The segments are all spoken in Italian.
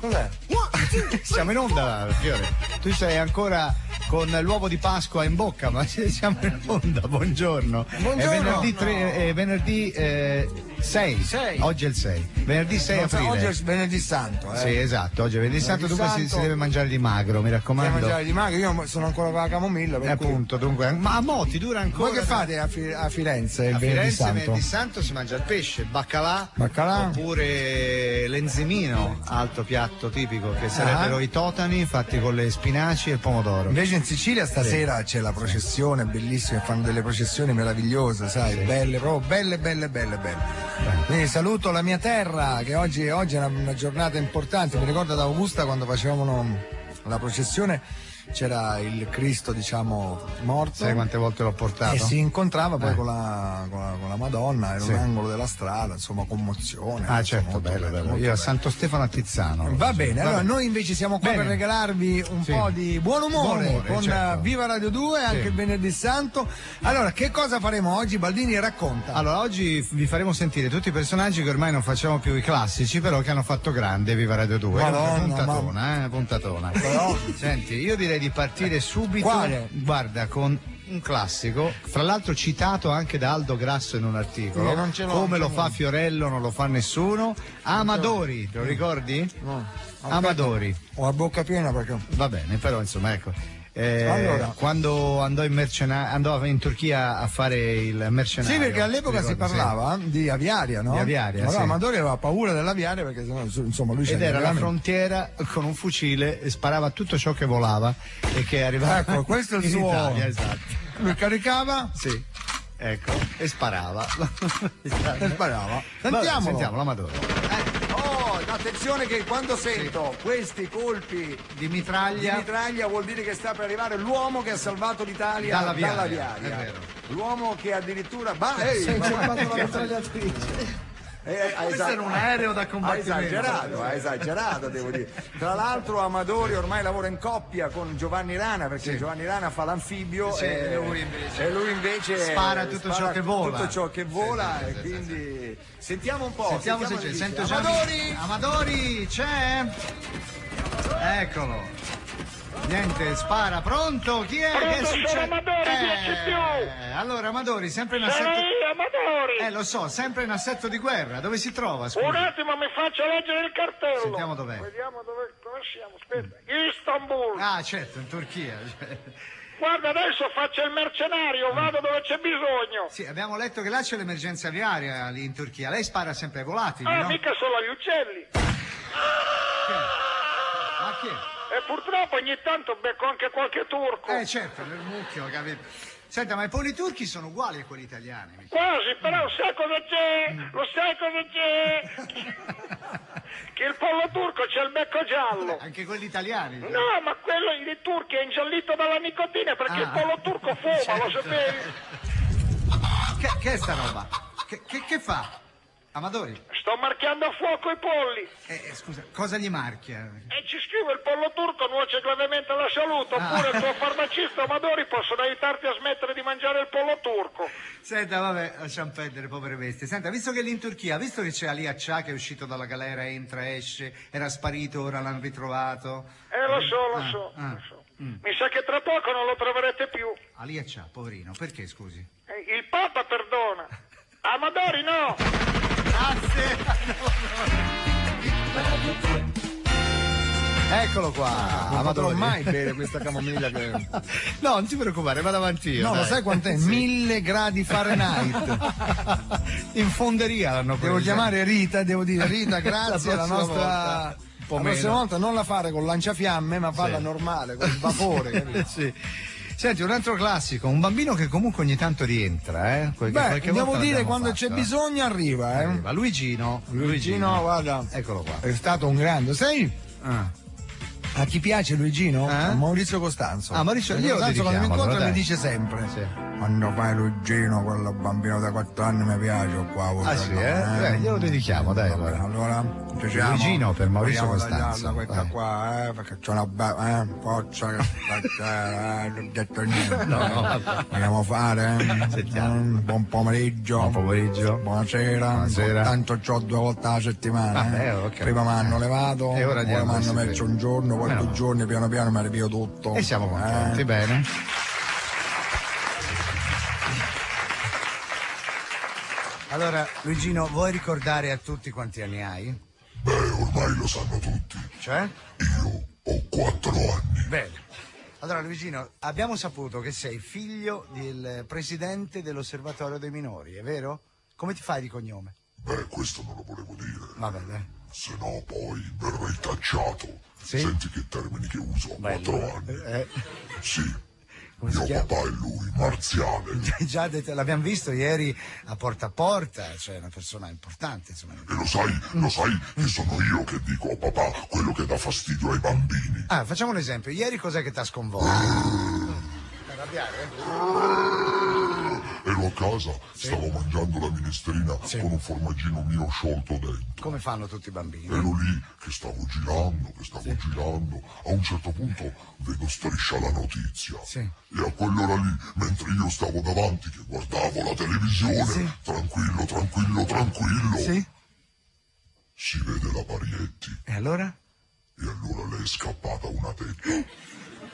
Cos'è? Siamo in onda, Fiore. Tu sei ancora con l'uovo di Pasqua in bocca, ma siamo in onda. Buongiorno. Buongiorno. È venerdì 6. Oggi è il 6. Venerdì 6 aprile. Oggi è venerdì santo, Sì, esatto. Oggi è venerdì santo. Dunque si deve mangiare di magro, mi raccomando. Devo mangiare di magro. Io sono ancora con la camomilla. Per appunto, dunque. Ma a mo' ti dura ancora. Voi che fate a Firenze il a venerdì Firenze santo? venerdì santo si mangia il pesce, baccalà. Oppure l'enzimino, altro piatto tipico che sarebbero i totani fatti con le spinaci e il pomodoro. Invece in Sicilia stasera c'è la processione bellissima, fanno delle processioni meravigliose, sai, belle, proprio belle. Quindi saluto la mia terra, che oggi è una giornata importante. Mi ricordo ad Augusta quando facevano la processione c'era il Cristo, diciamo, morto. Sai quante volte l'ho portato? E si incontrava poi con la Madonna in un angolo della strada, insomma, commozione. Certo, bello. Io a Santo Stefano a Tizzano. Va bene, allora noi invece siamo qua per regalarvi un po' di buon umore con certo. Viva Radio 2, anche il venerdì santo. Allora, che cosa faremo oggi? Baldini racconta. Allora, oggi vi faremo sentire tutti i personaggi che ormai non facciamo più i classici, però che hanno fatto grande Viva Radio 2. Madonna, puntatona. Però, senti, io direi di partire subito. Quale? Guarda, con un classico, fra l'altro citato anche da Aldo Grasso in un articolo. Come lo fa Fiorello, non lo fa nessuno. Amadori, te lo ricordi? No. Amadori. Ho la bocca piena perché. Va bene, però insomma, ecco. Allora. Quando andò in Turchia a fare il mercenario. Sì, perché all'epoca si parlava di aviaria, no? Di aviaria. Allora sì. Amadori aveva paura dell'aviaria perché insomma lui ed era alla frontiera con un fucile e sparava a tutto ciò che volava e che arrivava. Ecco, questo è il in suo. Italia, esatto. Lui caricava? Sì. Ecco, e sparava. Sentiamo l'Amadori. Attenzione che quando sento questi colpi di mitraglia vuol dire che sta per arrivare l'uomo che ha salvato l'Italia dall'aviaria. È vero. L'uomo che addirittura si è inceppato la mitragliatrice. Questo era un aereo da combattimento. Ha esagerato, devo dire. Tra l'altro Amadori ormai lavora in coppia con Giovanni Rana, perché Giovanni Rana fa l'anfibio e lui invece spara tutto ciò che vola. E quindi sentiamo un po'. Sentiamo se c'è. Sento già Amadori, c'è? Eccolo. Niente, spara, pronto? Chi è? Pronto, che succede? sono Amadori, 10+. Allora, Amadori, sempre in assetto. Amadori. Lo so, sempre in assetto di guerra. Dove si trova? Scusa? Un attimo, mi faccio leggere il cartello. Sentiamo dov'è. Vediamo dove siamo. Aspetta. Istanbul. Ah, certo, in Turchia. Guarda, adesso faccio il mercenario, vado dove c'è bisogno. Sì, abbiamo letto che là c'è l'emergenza aviaria lì in Turchia. Lei spara sempre ai volatili, no? Mica solo agli uccelli. Ma che? E purtroppo ogni tanto becco anche qualche turco. Certo, nel mucchio, capito? Senta, ma i poli turchi sono uguali a quelli italiani. Quasi, però sai cosa c'è? Lo sai cosa c'è? Che il pollo turco c'è il becco giallo. Anche quelli italiani? No, ma quello di turchi è ingiallito dalla nicotina perché il pollo turco fuma, certo. Lo sapevi? Che è sta roba? Che fa? Amadori? Sto marchiando a fuoco i polli. Scusa, cosa gli marchia? E ci scrive il pollo turco nuoce gravemente alla salute, oppure il tuo farmacista Amadori possono aiutarti a smettere di mangiare il pollo turco. Senta, vabbè, lasciamo perdere, povere bestie. Senta, visto che lì in Turchia, visto che c'è Ali Accia che è uscito dalla galera, entra, esce, era sparito, ora l'hanno ritrovato. Lo so. Mi sa che tra poco non lo troverete più. Ali Accia, poverino, perché scusi? Il Papa perdona. Amadori no! Grazie! Eccolo qua! Non potrò mai bere questa camomilla che... No, non ti preoccupare, vado avanti io. No, dai. Lo sai quant'è? 1000 gradi Fahrenheit. In fonderia l'hanno preso. Devo chiamare Rita, devo dire Rita, grazie alla nostra... volta. La prossima volta non la fare con lanciafiamme, ma farla normale, con il vapore. Capito? Sì. Senti, un altro classico, un bambino che comunque ogni tanto rientra, devo dire, quando c'è bisogno arriva, Luigino, guarda, eccolo qua. È stato un grande, sai? A chi piace Luigino? A Maurizio Costanzo. Maurizio Costanzo quando mi incontra mi dice sempre. Sì. quando fai Luigino, quello bambino da 4 anni mi piace qua. Ah sì, glielo dedichiamo, dai. Allora, Luigino per Maurizio Costanzo. Questa qua, perché c'è una bella forza che non ho detto niente. No. Vogliamo fare? Buon pomeriggio. Buon pomeriggio. Buonasera. Tanto c'ho 2 volte alla settimana. Okay. Prima mi hanno levato, e ora poi mi hanno messo un giorno, poi 2 giorni, piano piano mi ripio tutto. E siamo contenti, bene. Allora, Luigino, vuoi ricordare a tutti quanti anni hai? Beh, ormai lo sanno tutti. Cioè? Io ho 4 anni. Bene. Allora, Luigino, abbiamo saputo che sei figlio del presidente dell'Osservatorio dei Minori, è vero? Come ti fai di cognome? Beh, questo non lo volevo dire. Vabbè, dai. Se no poi verrei tacciato. Sì? Senti che termini che uso a 4 anni. Sì. Come si Mio chiama? papà è lui, Marziale. Già l'abbiamo visto ieri a porta, cioè una persona importante, insomma. E lo sai che sono io che dico a papà quello che dà fastidio ai bambini. Ah, facciamo un esempio. Ieri cos'è che ti ha sconvolto? Ero a casa, stavo mangiando la minestrina con un formaggino mio sciolto dentro. Come fanno tutti i bambini? Ero lì che stavo girando. A un certo punto vedo striscia la notizia. Sì. E a quell'ora lì, mentre io stavo davanti che guardavo la televisione, tranquillo, Sì. si vede la Parietti. E allora? E allora le è scappata una tetta.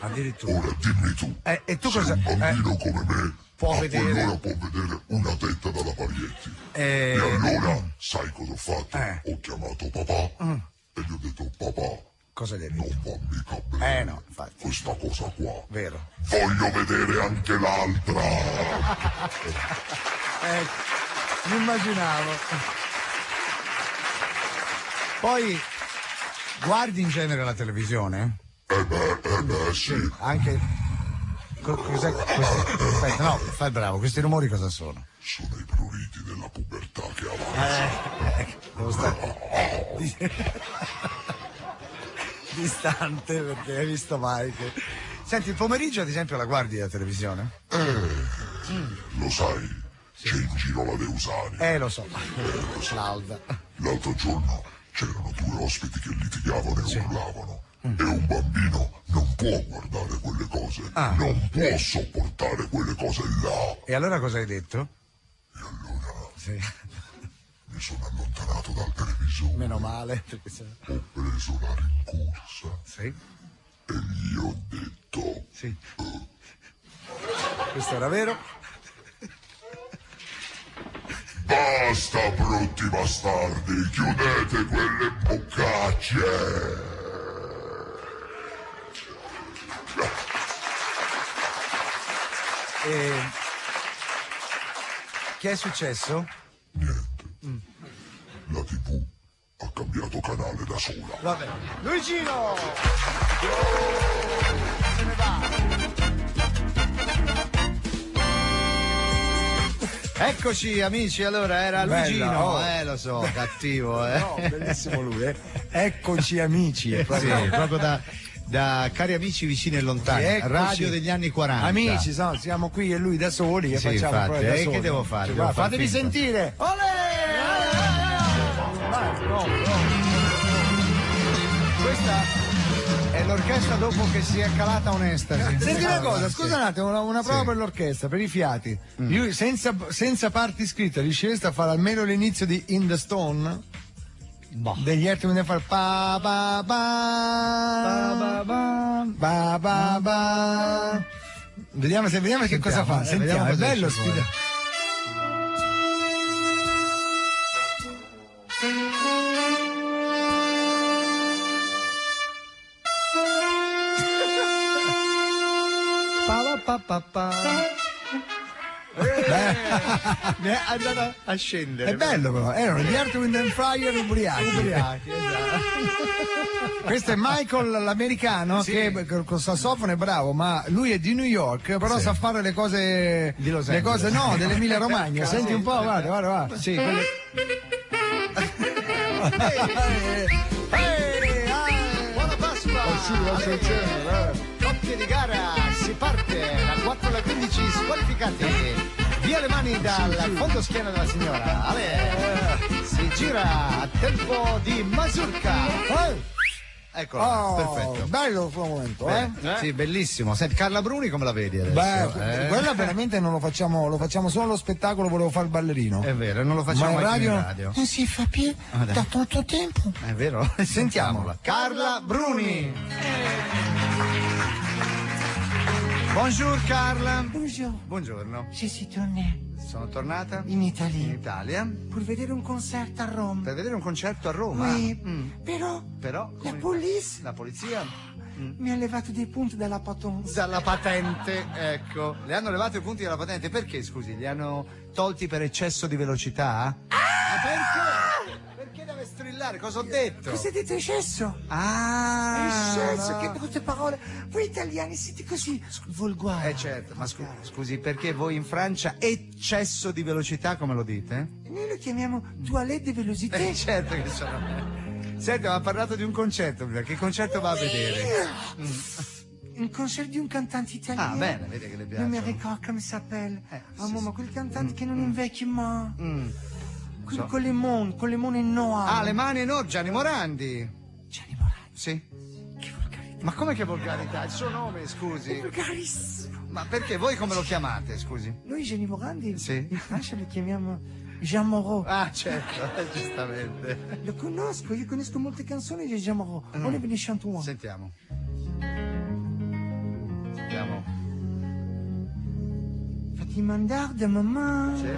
Addirittura. Ora dimmi tu, e tu se cosa... un bambino come me può a vedere... quell'ora può vedere una tetta dalla Parietti. E allora, sai cosa ho fatto? Ho chiamato papà e gli ho detto, papà, cosa gli hai non va mica bene no, infatti. questa cosa qua. Vero. Voglio vedere anche l'altra. Mi immaginavo. Poi, guardi in genere la televisione? Eh beh, sì. Anche... Cos'è? Aspetta, no, fai bravo, questi rumori cosa sono? Sono i pruriti della pubertà che avanza. Distante, perché hai visto mai che... Senti, il pomeriggio ad esempio la guardi la televisione? Lo sai, c'è in giro la Deusani. Lo so. L'Alda. L'altro giorno c'erano 2 ospiti che litigavano e urlavano. E un bambino non può guardare quelle cose, non può sopportare quelle cose là. E allora cosa hai detto? E allora Sì. mi sono allontanato dal televisore. Meno male. Perché Ho preso la rincorsa Sì. e gli ho detto... Sì. Questo era vero? Basta, brutti bastardi, chiudete quelle boccacce. Che è successo? Niente. La TV ha cambiato canale da sola. Vabbè. Luigino! Se ne va. Eccoci amici, allora era Luigino, lo so, cattivo, No, bellissimo lui, Eccoci amici. Sì, proprio da cari amici vicini e lontani, Eccoci. radio degli anni 40. Amici, siamo qui e lui da soli e Sì, facciamo infatti, proprio da soli. che devo fare? Cioè, Devo far fatevi finta. sentire. Olè! Questa è l'orchestra dopo che si è calata un'estasi. Senti una cosa, scusa un attimo, una prova per l'orchestra, per i fiati. Io senza parti scritte riuscireste a fare almeno l'inizio di In the Stone? Degli Earth, Wind and Fire. Pa ba ba ba ba ba. Vediamo che cosa fa. Sentiamo, è bello sfida. È andata a scendere. È bello però, erano gli Earth, Wind and Fire ubriachi. Esatto. Questo è Michael l'americano che col sassofono è bravo, ma lui è di New York, però sa fare le cose di Los le cose Angeles. dell'Emilia Romagna. Senti un po', guarda. Sì, quelle... Buona Pasqua! Coppie di gara, si parte, la 4 alle 15 squalificati. Via le mani dal fondo schiena della signora. Ale, si gira a tempo di mazurka. Eccola, perfetto. Bello il suo momento, Sì, bellissimo. Senti, Carla Bruni come la vedi adesso? Quella veramente non lo facciamo solo allo spettacolo, volevo fare il ballerino. È vero, non lo facciamo mai in radio. Non si fa più da tanto tempo. È vero? Sentiamola. Carla Bruni. Bonjour Carla. Buongiorno. Je suis tournée Sono tornata in Italia in Italia per vedere un concerto a Roma. per vedere un concerto a Roma. Oui, però Però la come- police la polizia mi ha levato dei punti dalla patente. dalla patente, ecco. Le hanno levato i punti dalla patente perché, scusi? Li hanno tolti per eccesso di velocità? Perché? Perché deve strillare? Cosa ho detto? Cosa hai detto, eccesso? Ah, Che brutte parole. Voi italiani siete così volgari. certo, ma scusi, perché voi in Francia eccesso di velocità come lo dite? Noi lo chiamiamo toilette de velocité. Certo che sono. Senti, ma ha parlato di un concerto prima. Che concerto va a vedere? Un concerto di un cantante italiano. Ah, bene, vede che le piace. Non mi ricordo come si appelle. sì, Ma quel cantante che non invecchia mai. Quello So. con le mani noire. Ah, le mani no, Gianni Morandi. Gianni Morandi. Sì. Che volgarità. Ma come che volgarità? Il suo nome, scusi. Volgarissimo. Ma perché voi come lo chiamate, scusi? Noi Gianni Morandi Sì. in Francia lo chiamiamo Jean Moreau. Ah, certo, giustamente. Lo conosco, io conosco molte canzoni di Jean Moreau. On est venu chanter un. Sentiamo. Sentiamo. Fatti mandare da mamma Sì.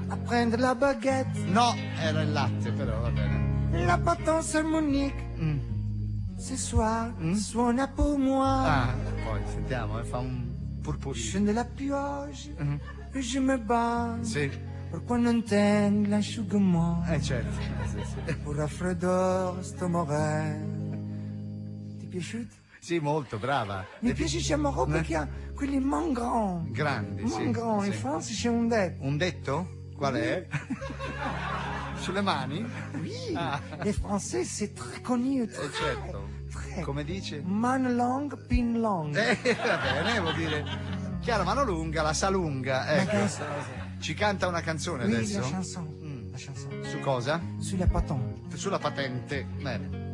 a prendere la baguette. No, era il latte, però va bene. La potence harmonique. Ce soir, suona pour moi. Ah, poi sentiamo, fa un Je purpurino. fais de la pioche e je me bats Sì, per quando non tengo l'asciugamano. certo. Sì. Per raffreddore sto morendo. Ti è piaciuto? Sì, molto, brava. Mi piace Jean Moreau perché ha quelli man grand. Grandi, sì. Man grand. In Sì. Francia c'è un detto. Un detto? Qual è? Sulle mani? Oui, Ah. les Français c'est très connu. Très, Certo. très. Come dice? Man long, pin long. Va bene, vuol dire. Chiara mano lunga, la sa lunga. Ecco. Ci canta una canzone Oui, adesso? la chanson. La chanson. Su cosa? Sulla patente. Sulla patente. Bene.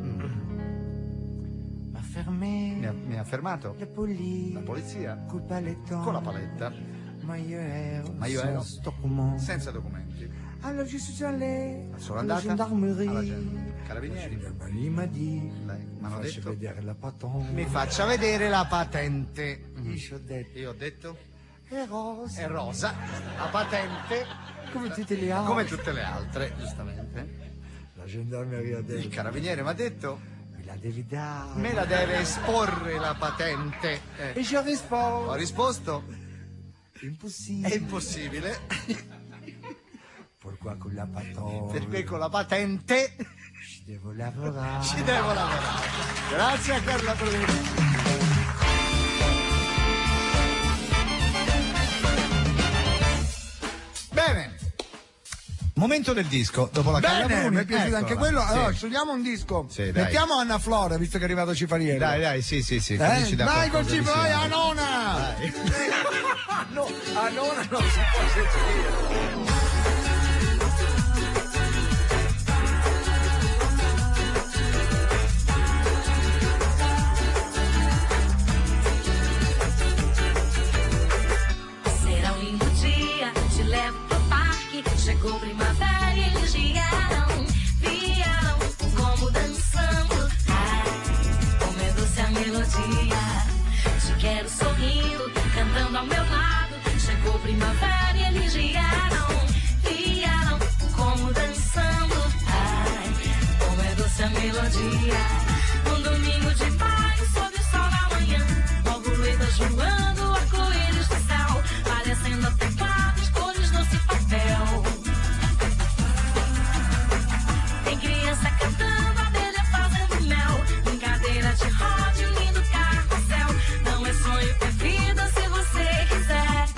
Ma fermé. Mi ha fermato La police. la polizia Col paletton. con la paletta, Ma io ero. Ma io ero senza documento. senza documenti. Alors je suis allé Sono alla andata gendarmerie. alla carabinieri. Lì mi ha detto. Lei mi hanno Faccio detto vedere la patente. mi faccia vedere la patente. Io ho detto. Io ho detto È rosa. è rosa, la patente Come tutte le altre. come tutte le altre, giustamente. La gendarmeria ha Il detto. carabiniere mi ha detto Me la devi dare. me la deve esporre la patente. E je Ho rispondo. risposto Impossibile. è impossibile Pourquoi con la patente? perché con la patente Ci devo lavorare. ci devo lavorare. Grazie a Carla Bruni. Bene, momento del disco dopo la Carla Bene, Bruni. mi è piaciuto anche Eccola. quello. Allora, Sì. scegliamo un disco. Sì, dai. Mettiamo Anna Flora, visto che è arrivato Cifariello. Dai, sì, cominci da Dai qualcosa col di Cifariello, simile. Anona! No, a nona non si può sentire. Será um lindo dia, te levo pro parque. Chegou primavera e eles vieram como dançando. Ai, como é doce a melodia. Te quero sorrindo, cantando ao meu lado. Chegou primavera e eles vieram como dançando. Ai, como é doce a melodia. Um domingo de paz, sob o sol da manhã. Borboletas voando, arco-íris do céu, parecendo até claves, cores doce papel. Tem criança cantando, abelha fazendo mel, brincadeira de roda, um lindo carrossel. Não é sonho, é vida se você quiser.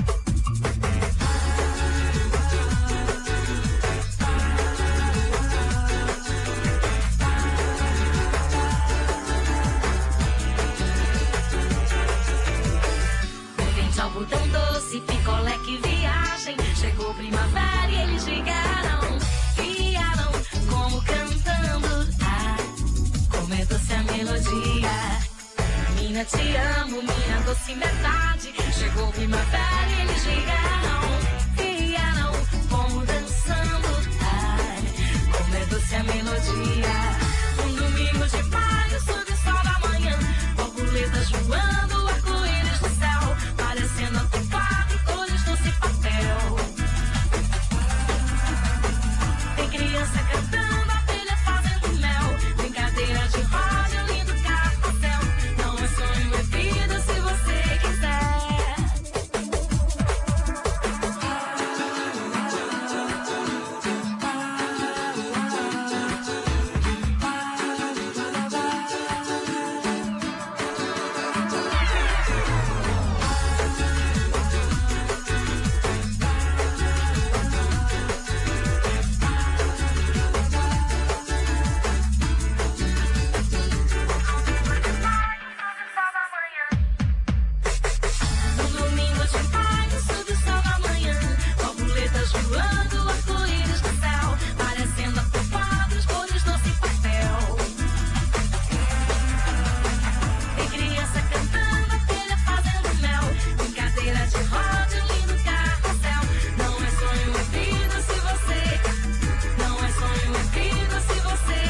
melodia. Mina, te amo, minha doce metade. Chegou primavera e eles vieram como dançando. Ai, como é doce a melodia. Um domingo de maio, sob o sol da manhã, borboletas voando, arco-íris no céu, parecendo atopado, cores doce papel. Tem criança cantando, abelha fazendo mel, brincadeira de roda, lindo carrossel. Não é sonho, é vida se você quiser. Um domingo de maio, sob o sol da manhã, borboletas voando, arco-íris no céu, parecendo atopados, cores doce papel. Tem criança cantando, abelha fazendo mel, brincadeira de roda, lindo carrossel. Não é sonho, é vida se você. Não é sonho, é vida se você.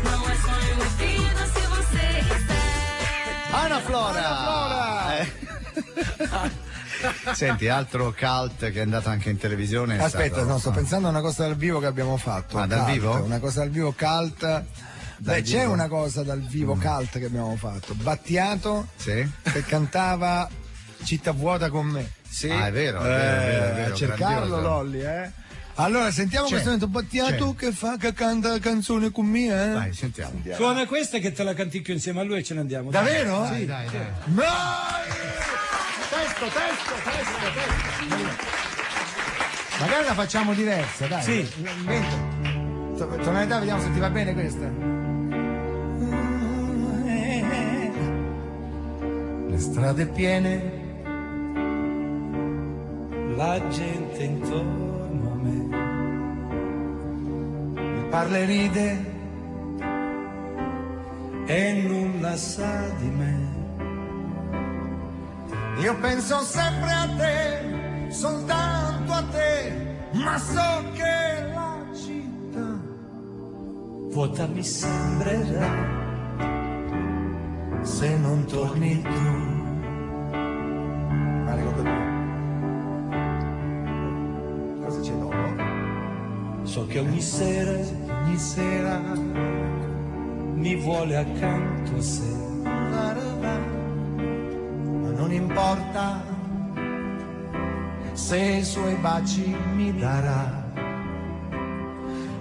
Não é sonho, é vida se você quiser. Ana Flora! Senti, altro cult che è andato anche in televisione. è Aspetta, stato- no, sto pensando a una cosa dal vivo che abbiamo fatto. Ah, dal Cult, vivo? Una cosa dal vivo cult. Beh, c'è vivo? una cosa dal vivo cult che abbiamo fatto. Battiato Sì? che cantava Città vuota con me. Sì. Ah, è vero, è vero, è vero, a cercarlo grandioso. Lolli, eh? Allora, sentiamo C'è, questo momento. Battiato che canta canzone con me, eh? Vai, sentiamo. Suona questa che te la canticchio insieme a lui e ce ne andiamo. Davvero? Dai, dai. No! Testo. Magari la facciamo diversa, dai. Sì. Tonalità, vediamo se ti va bene questa. Le strade piene, La gente intorno a me mi parla e ride, e nulla sa di me. io penso sempre a te, soltanto a te, ma so che la città Vuota mi sembrerà se non torni tu. Cosa c'è dopo? So che ogni sera Ogni sera mi vuole accanto a sé. ma non importa se i suoi baci mi darà.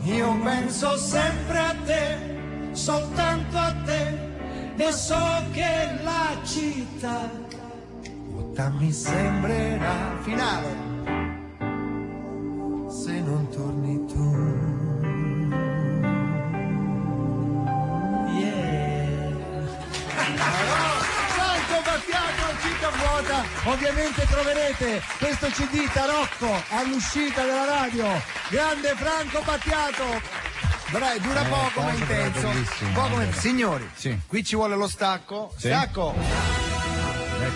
Io penso sempre a te, soltanto a te, e so che la città vuota mi sembrerà. Finale, se non torni tu. Franco Battiato, Città vuota. Ovviamente troverete questo CD tarocco all'uscita della radio. Grande Franco Battiato. Dura poco ma intenso. Signori, Sì. qui ci vuole lo stacco. Sì. Stacco.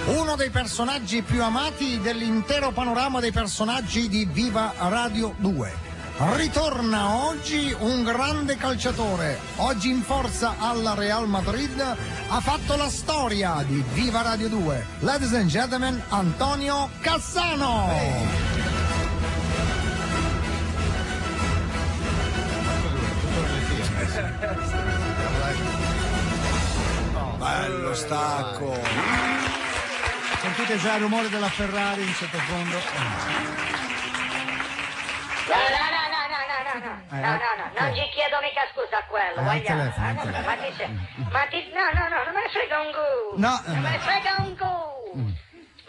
Uno dei personaggi più amati dell'intero panorama dei personaggi di Viva Radio 2. Ritorna oggi un grande calciatore, oggi in forza alla Real Madrid, ha fatto la storia di Viva Radio 2. Ladies and gentlemen, Antonio Cassano! Bello stacco! Sentite già il rumore della Ferrari in sottofondo? No, non ci chiedo mica scusa a quello, vogliamo. No, non me ne frega un gu. No. Non me ne frega un gu.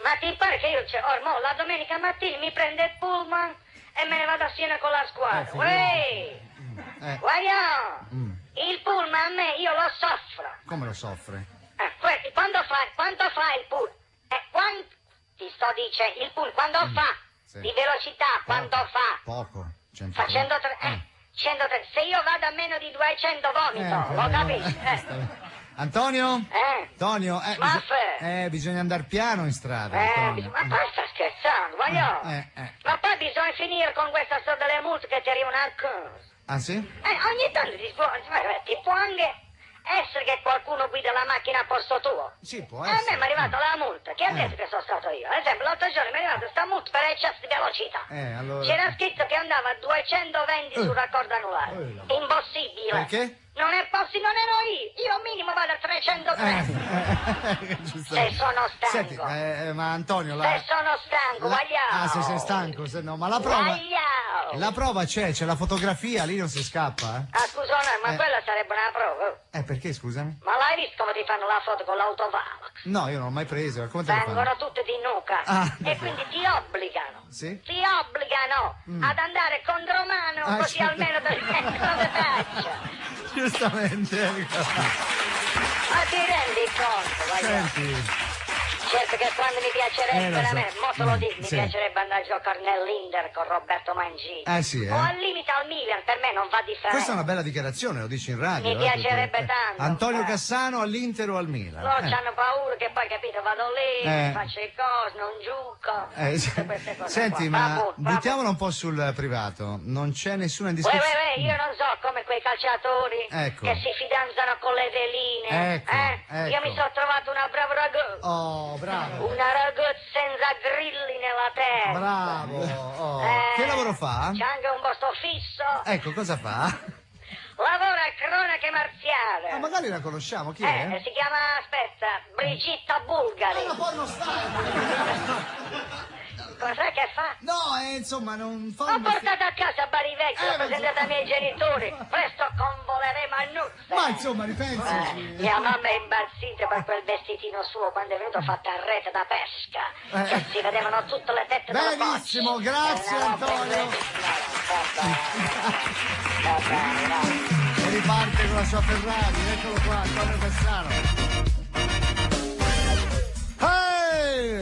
Ma ti pare che io ormai la domenica mattina mi prendo il pullman e me ne vado a Siena con la squadra. Vogliamo. Il pullman a me io lo soffro. Come lo soffre? Quando fa il pullman? Ti sto dicendo, il pullman quando fa Sì. di velocità, quando fa? Poco. 100 Facendo 130. Se io vado a meno di 200 vomito, lo capisci? Antonio? Antonio, bisogna andare piano in strada. Antonio. Ma poi sta scherzando, voglio. Ma poi bisogna finire con questa storia delle multe che ti arrivano a cosa. Ah sì? Ogni tanto ti può anche essere che qualcuno guida la macchina a posto tuo. Sì, può A essere. me mi è arrivata la multa. Chi ha detto che sono stato io? Ad esempio, l'altro giorno mi è arrivata sta multa per eccesso di velocità. Allora... C'era scritto che andava a 220 sul raccordo anulare. Impossibile. Perché? Non è possibile, non ero io minimo vado a 330. Se sono stanco. Senti, ma Antonio... Se sono stanco, vogliamo. se sei stanco, no, ma la prova... La prova c'è la fotografia, lì non si scappa, scusa, ma quella sarebbe una prova. Perché, scusami? Ma l'hai visto come ti fanno la foto con l'autovalox? No, io non l'ho mai preso, come te lo fanno? Vengono tutte di nuca. E quindi ti obbligano. Sì? Ti obbligano ad andare contromano, così almeno te le faccia. Giustamente. Ma ti rendi conto, voglio? Senti. Certo che quando mi piacerebbe veramente, mo te lo dico, mi sì. piacerebbe andare a giocare nell'Inter con Roberto Mangini. Sì, O al limite al Milan, per me non fa differenza. Questa è una bella dichiarazione, lo dici in radio. Mi piacerebbe tanto. Antonio Cassano all'Inter o al Milan? Loro hanno paura che poi, capito, vado lì, faccio le cose, non gioco. Tutte queste cose. Senti, qua. ma buttiamola un po' sul privato. Non c'è nessuna indiscrezione. Io non so come quei calciatori che si fidanzano con le veline. Io mi sono trovato una brava ragazza. Oh, bravo. Una ragazza senza grilli nella testa. Bravo. Che lavoro fa? C'è anche un posto fisso. Ecco, cosa fa? Lavora a cronache marziali. Ma magari la conosciamo, chi è? Si chiama, Brigitta Bulgari. Ma porno Cos'è che fa? No, insomma, non fa Ho portato a casa a Barivecchio, l'ho presentato ai miei genitori. Presto convoleremo a nozze. Ma insomma, ripensaci. Mia mamma è impazzita per quel vestitino suo quando è venuto fatto a rete da pesca. Che si vedevano tutte le tette della benissimo, grazie Antonio. E riparte con la sua Ferrari, eccolo qua, Antonio Cassano.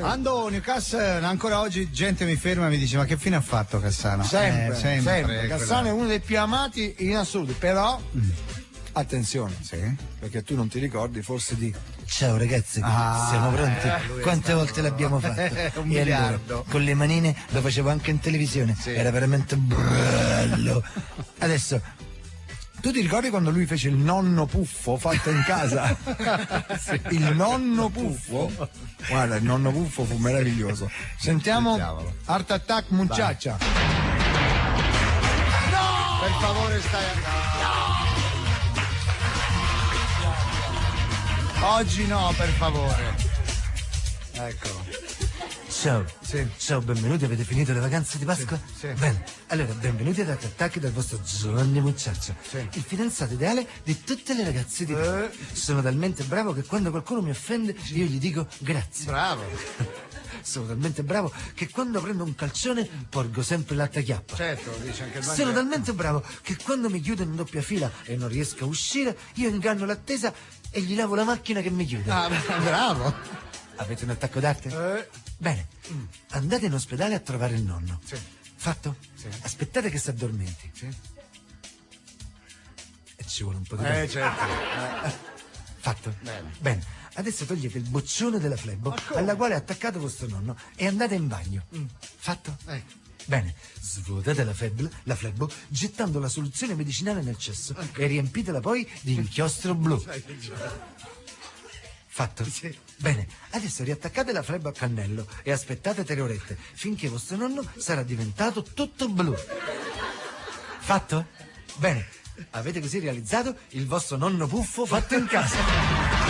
Antonio Cassano, ancora oggi gente mi ferma e mi dice: ma che fine ha fatto Cassano? Sempre. Cassano è uno dei più amati in assoluto, però attenzione, perché tu non ti ricordi forse di ciao ragazzi, siamo pronti? Quante volte l'abbiamo fatto? Un miliardo. Allora, con le manine lo facevo anche in televisione, era veramente bello. Adesso tu ti ricordi quando lui fece il nonno puffo fatto in casa? Il nonno puffo? Guarda, il nonno puffo fu meraviglioso. Sentiamo Art Attack Muchacha. No! Per favore stai Oggi no, per favore. Eccolo. Ciao, ciao, benvenuti, avete finito le vacanze di Pasqua? Sì. Bene, allora benvenuti ad Attacchi dal vostro Giovanni Mucciaccio, il fidanzato ideale di tutte le ragazze di te. Sono talmente bravo che quando qualcuno mi offende io gli dico grazie. Bravo. Sono talmente bravo che quando prendo un calcione porgo sempre l'attachiappa. Certo, lo dice anche il Sono talmente bravo che quando mi chiudo in doppia fila e non riesco a uscire, io inganno l'attesa e gli lavo la macchina che mi chiude. Bravo. Avete un attacco d'arte? Bene, andate in ospedale a trovare il nonno. Fatto? Aspettate che si addormenti. E ci vuole un po' di tempo. Certo. Fatto? Bene. Adesso togliete il boccione della flebbo alla quale è attaccato vostro nonno e andate in bagno. Fatto? Bene, svuotate la flebbo gettando la soluzione medicinale nel cesso e riempitela poi di inchiostro blu. Fatto? Bene, adesso riattaccate la flebbo a cannello e aspettate 3 orette finché vostro nonno sarà diventato tutto blu. Fatto? Bene, avete così realizzato il vostro nonno puffo fatto in casa.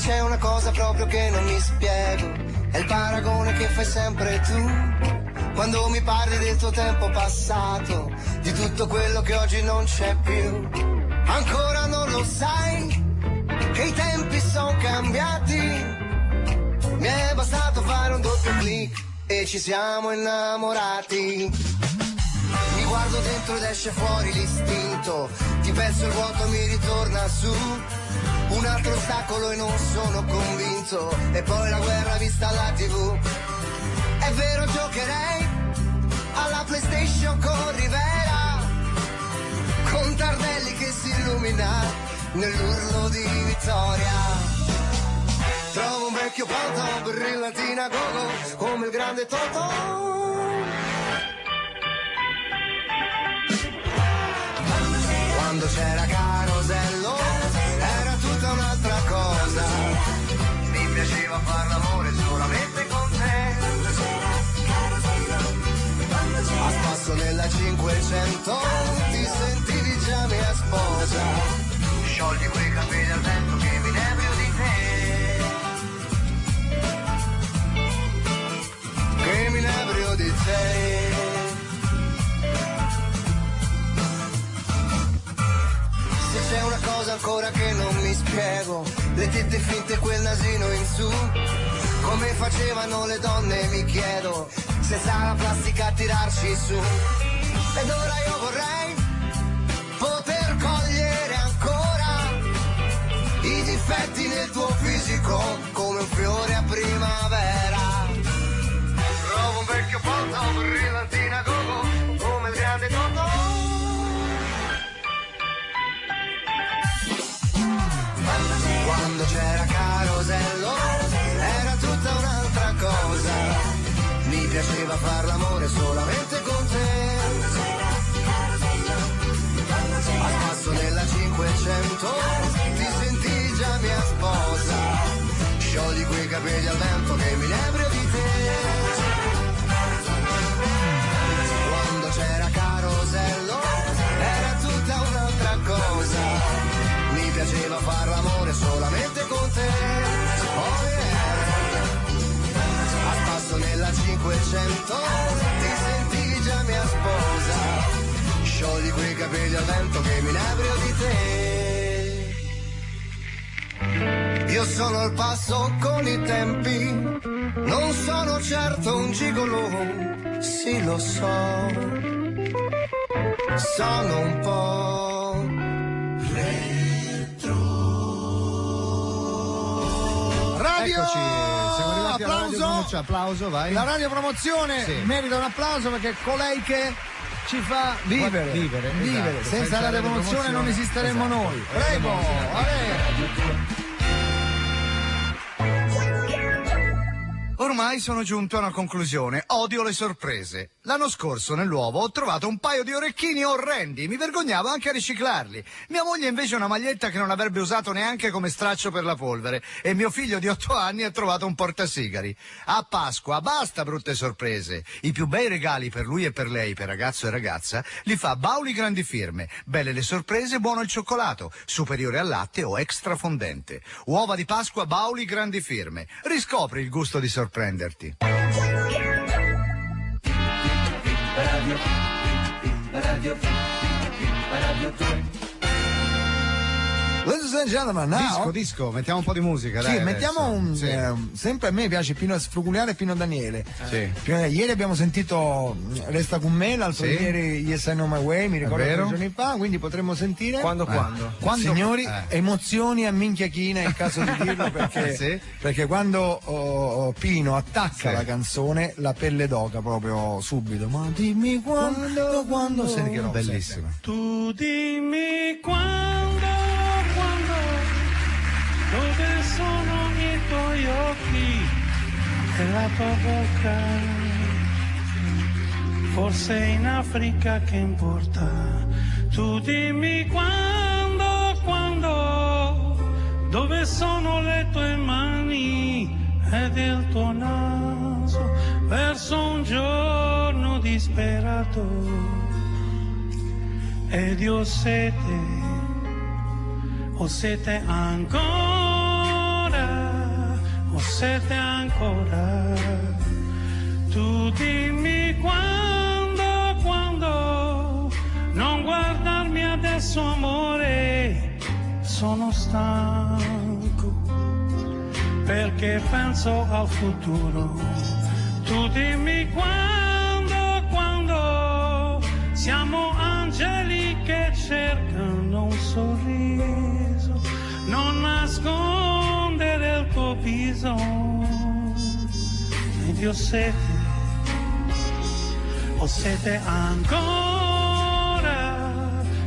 C'è una cosa proprio che non mi spiego, è il paragone che fai sempre tu, quando mi parli del tuo tempo passato, di tutto quello che oggi non c'è più. Ancora non lo sai, che i tempi sono cambiati, mi è bastato fare un doppio clic e ci siamo innamorati. Mi guardo dentro ed esce fuori l'istinto, ti penso il vuoto mi ritorna su, un altro ostacolo e non sono convinto, e poi la guerra vista alla TV. È vero, giocherei alla PlayStation con Rivera, con Tardelli che si illumina nell'urlo di vittoria. Trovo un vecchio panto, brillantina gogo, come il grande Totò. Quando c'era Carosello, era tutta un'altra cosa. Mi piaceva far l'amore solamente con te. A spasso nella 500, ti sentivi già mia sposa. Sciogli quei capelli al vento che mi inebrio di te. Che mi inebrio di te. Se c'è una cosa ancora che non mi spiego, le tette finte e quel nasino in su, come facevano le donne mi chiedo, senza la plastica a tirarci su. Ed ora io vorrei poter cogliere ancora i difetti nel tuo fisico, come un fiore a primavera. Trovo un vecchio ponto, brillantina gogo, come il grande Totò. Quando c'era Carosello, era tutta un'altra cosa. Mi piaceva far l'amore solamente con te. A spasso nella 500, ti senti già mia sposa. Sciogli quei capelli al vento che mi inebrio di te. Quando c'era Carosello, era tutta un'altra cosa. Mi piaceva far l'amore solamente con te. Oh yeah. A spasso nella 500, ti senti già mia sposa. Sciogli quei capelli al vento che mi inebrio di te. Io sono al passo con i tempi, non sono certo un gigolo, sì lo so. Sono un po' radio. Eccoci, siamo arrivati alla radio promozione. Applauso, vai. La radiopromozione Sì. merita un applauso perché è colei che ci fa vivere. Vivere, esatto. Senza la radiopromozione non esisteremmo esatto. noi. Prego, Ale. Ormai sono giunto a una conclusione. Odio le sorprese. L'anno scorso nell'uovo ho trovato un paio di orecchini orrendi. Mi vergognavo anche a riciclarli. Mia moglie invece una maglietta che non avrebbe usato neanche come straccio per la polvere. E mio figlio di 8 anni ha trovato un portasigari. A Pasqua, basta brutte sorprese. I più bei regali per lui e per lei, per ragazzo e ragazza, li fa Bauli Grandi Firme. Belle le sorprese, buono il cioccolato. Superiore al latte o extra fondente. Uova di Pasqua Bauli Grandi Firme. Riscopri il gusto di sorprenderti. Ladies and gentlemen, now. Disco, mettiamo un po' di musica, dai. Sì, mettiamo un. Sì. Sempre a me piace Fruguliare Pino Daniele. Sì. Ieri abbiamo sentito Resta con me, l'altro Sì. ieri Yes I Know My Way, mi ricordo vero? 2 giorni fa, quindi potremmo sentire. Quando? Signori, emozioni a minchia china, è il caso di dirlo perché, Sì. perché quando Pino attacca Sì. la canzone, la pelle d'oca proprio subito. Ma dimmi quando senti che roba. Bellissima. Tu dimmi quando, dove sono i tuoi occhi e la tua bocca? Forse in Africa che importa? Tu dimmi quando, dove sono le tue mani ed il tuo naso verso un giorno disperato ed io ho sete ancora, tu dimmi quando, non guardarmi adesso amore, sono stanco, perché penso al futuro, tu dimmi quando, Siamo angeli che cercano un sorriso, non nascondere il tuo viso. Ed io ho sete ancora,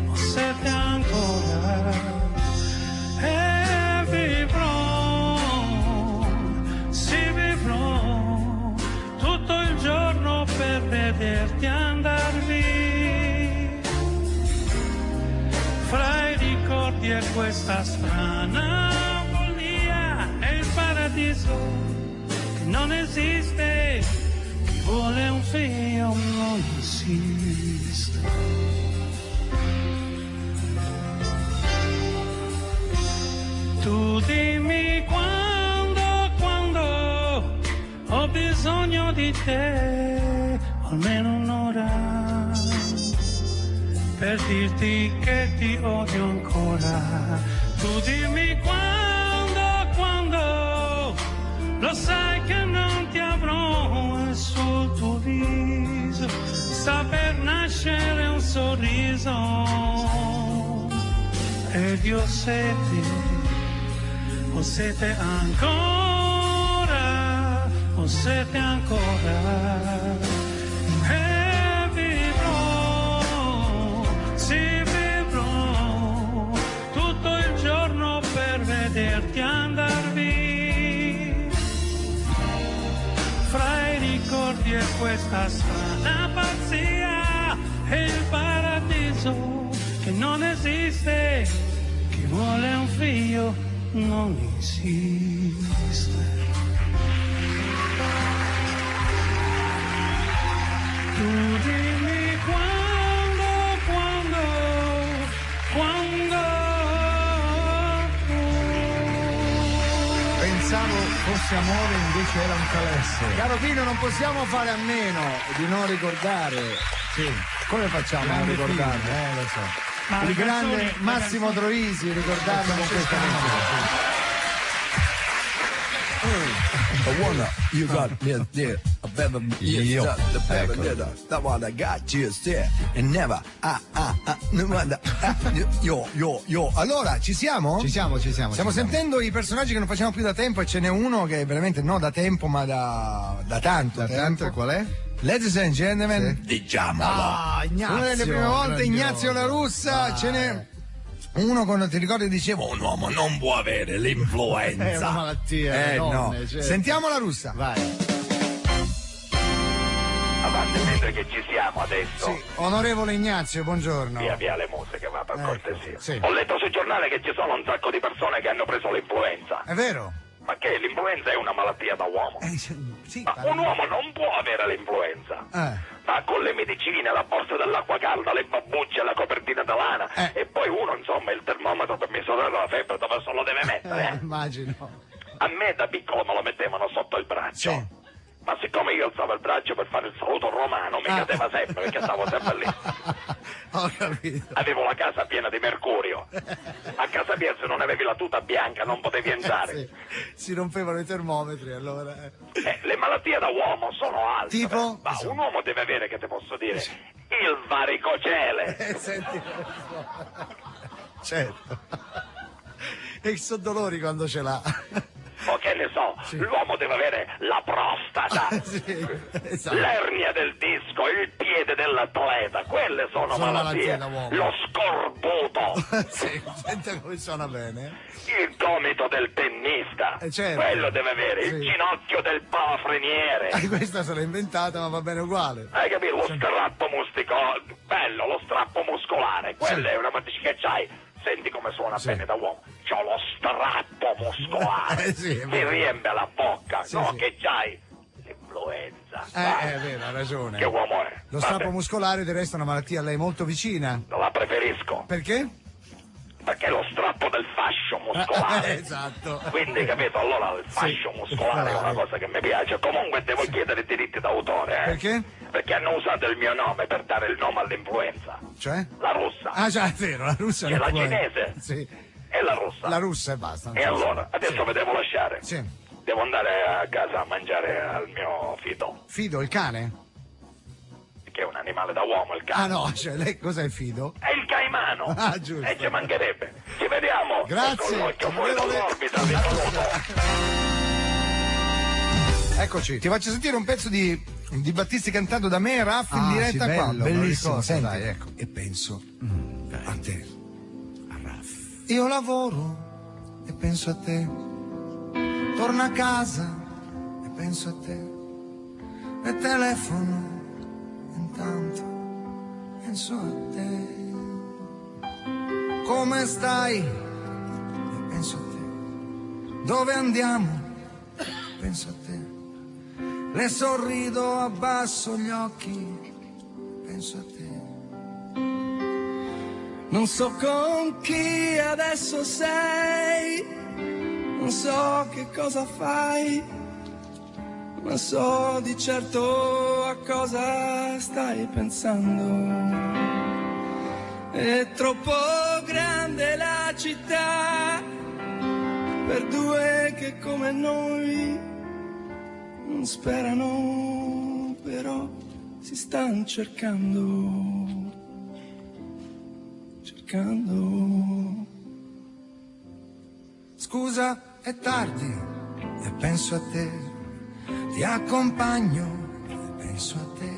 ho sete ancora, e vivrò, sì vivrò, tutto il giorno per vederti andar via, fra i ricordi e questa strana follia, è il paradiso che non esiste. Vuole un figlio, non esiste. Tu dimmi quando ho bisogno di te, almeno un'ora, per dirti che ti odio ancora. Tu dimmi quando lo sai che non ti avrò, sul tuo viso sta per nascere un sorriso. Ed io ho sete ancora, ho sete ancora, e vivrò, sì vivrò, tutto il giorno per vederti andar via, fra i ricordi e questa strana pazzia, è il paradiso che non esiste, chi vuole un figlio non esiste. Tu dimmi quando Pensavo fosse amore, invece era un calesso. Caro Pino, non possiamo fare a meno di non ricordare. Sì. Come facciamo a Grande ricordarlo? film, lo so. Ma Il le grande canzoni- Massimo Troisi, ricordarlo con questa canzone. I wanna, you got me there, a better Io. the better Ecco. leader, that one I got you there, and never, no wonder, Yo. Allora, ci siamo? Ci siamo. Stiamo sentendo i personaggi che non facciamo più da tempo, e ce n'è uno che veramente no da tempo, ma da tanto Da tempo. tanto, qual è? Ladies and gentlemen, diciamolo. Ah, Ignazio. una delle prime volte grandioso. Ignazio La Russa, ce n'è uno quando ti ricordi dicevo Un uomo non può avere l'influenza. È una malattia. le no. donne, certo. Sentiamo La Russa. Vai. Avanti, mentre che ci siamo adesso. Sì, onorevole Ignazio, buongiorno. Via le musiche, ma per cortesia. sì. Ho letto sul giornale che ci sono un sacco di persone che hanno preso l'influenza. È vero? Ma che l'influenza è una malattia da uomo? Sì. Ma un uomo non può avere l'influenza. Ma con le medicine, la borsa dell'acqua calda, le babbucce, la copertina da lana e poi uno, insomma, il termometro per misurare la febbre dove se lo deve mettere. Immagino. A me da piccolo me lo mettevano sotto il braccio. Sì. Ma siccome io alzavo il braccio per fare il saluto romano, mi cadeva sempre perché stavo sempre lì. Ho capito. Avevo la casa piena di mercurio. A casa mia se non avevi la tuta bianca non potevi entrare. Sì. Si rompevano i termometri allora. Le malattie da uomo sono altre. Tipo? Ma un uomo deve avere, che ti posso dire, il varicocele. Senti. Certo. E il soddolori quando ce l'ha. O che ne so, l'uomo deve avere la prostata, Sì, esatto. l'ernia del disco, il piede dell'atleta, quelle sono malattie. da uomo. Lo scorbuto, Sì, sente come suona bene. il gomito del tennista, Certo. quello deve avere, Sì. il ginocchio del palafreniere. Questa se l'ha inventata, ma va bene uguale. Hai capito? Lo strappo bello, lo strappo muscolare, quella è una matrice che c'hai. Senti come suona bene da uomo. C'ho lo strappo muscolare. Sì, è Ti vero. riempie la bocca. Sì, no, sì. che c'hai l'influenza. È vero, ha ragione. Che uomo è? Lo Vabbè, strappo muscolare del resto è una malattia a lei molto vicina. non la preferisco. Perché? Perché è lo strappo del fascio muscolare. Esatto. Quindi, capito? Allora il fascio muscolare è una cosa che mi piace. Comunque devo chiedere diritti d'autore. Perché? Perché hanno usato il mio nome per dare il nome all'influenza. Cioè? La russa. Ah già, è vero, la russa C'è non la può- cinese. Sì. E la russa. La russa e basta. non E c'è allora, adesso vi devo lasciare. Sì. Devo andare a casa a mangiare al mio fido. Fido, il cane? che è un animale da uomo il cane. Ah no, cioè lei cos'è il fido? È il caimano. Ah, giusto. E ci mancherebbe. Ci vediamo. Grazie. Con l'occhio fuori dall'orbita. Eccoci. Ti faccio sentire un pezzo di Battisti cantato da me, Raff, in diretta sì, qua. bello, Bellissimo, senti. dai, ecco. E penso a te. Io lavoro e penso a te. Torno a casa e penso a te. E telefono intanto penso a te. Come stai? E penso a te. Dove andiamo? Penso a te. Le sorrido, abbasso gli occhi, penso a te. Non so con chi adesso sei, non so che cosa fai, ma so di certo a cosa stai pensando. È troppo grande la città per due che come noi non sperano, però si stanno cercando. Scusa, è tardi e penso a te. Ti accompagno e penso a te.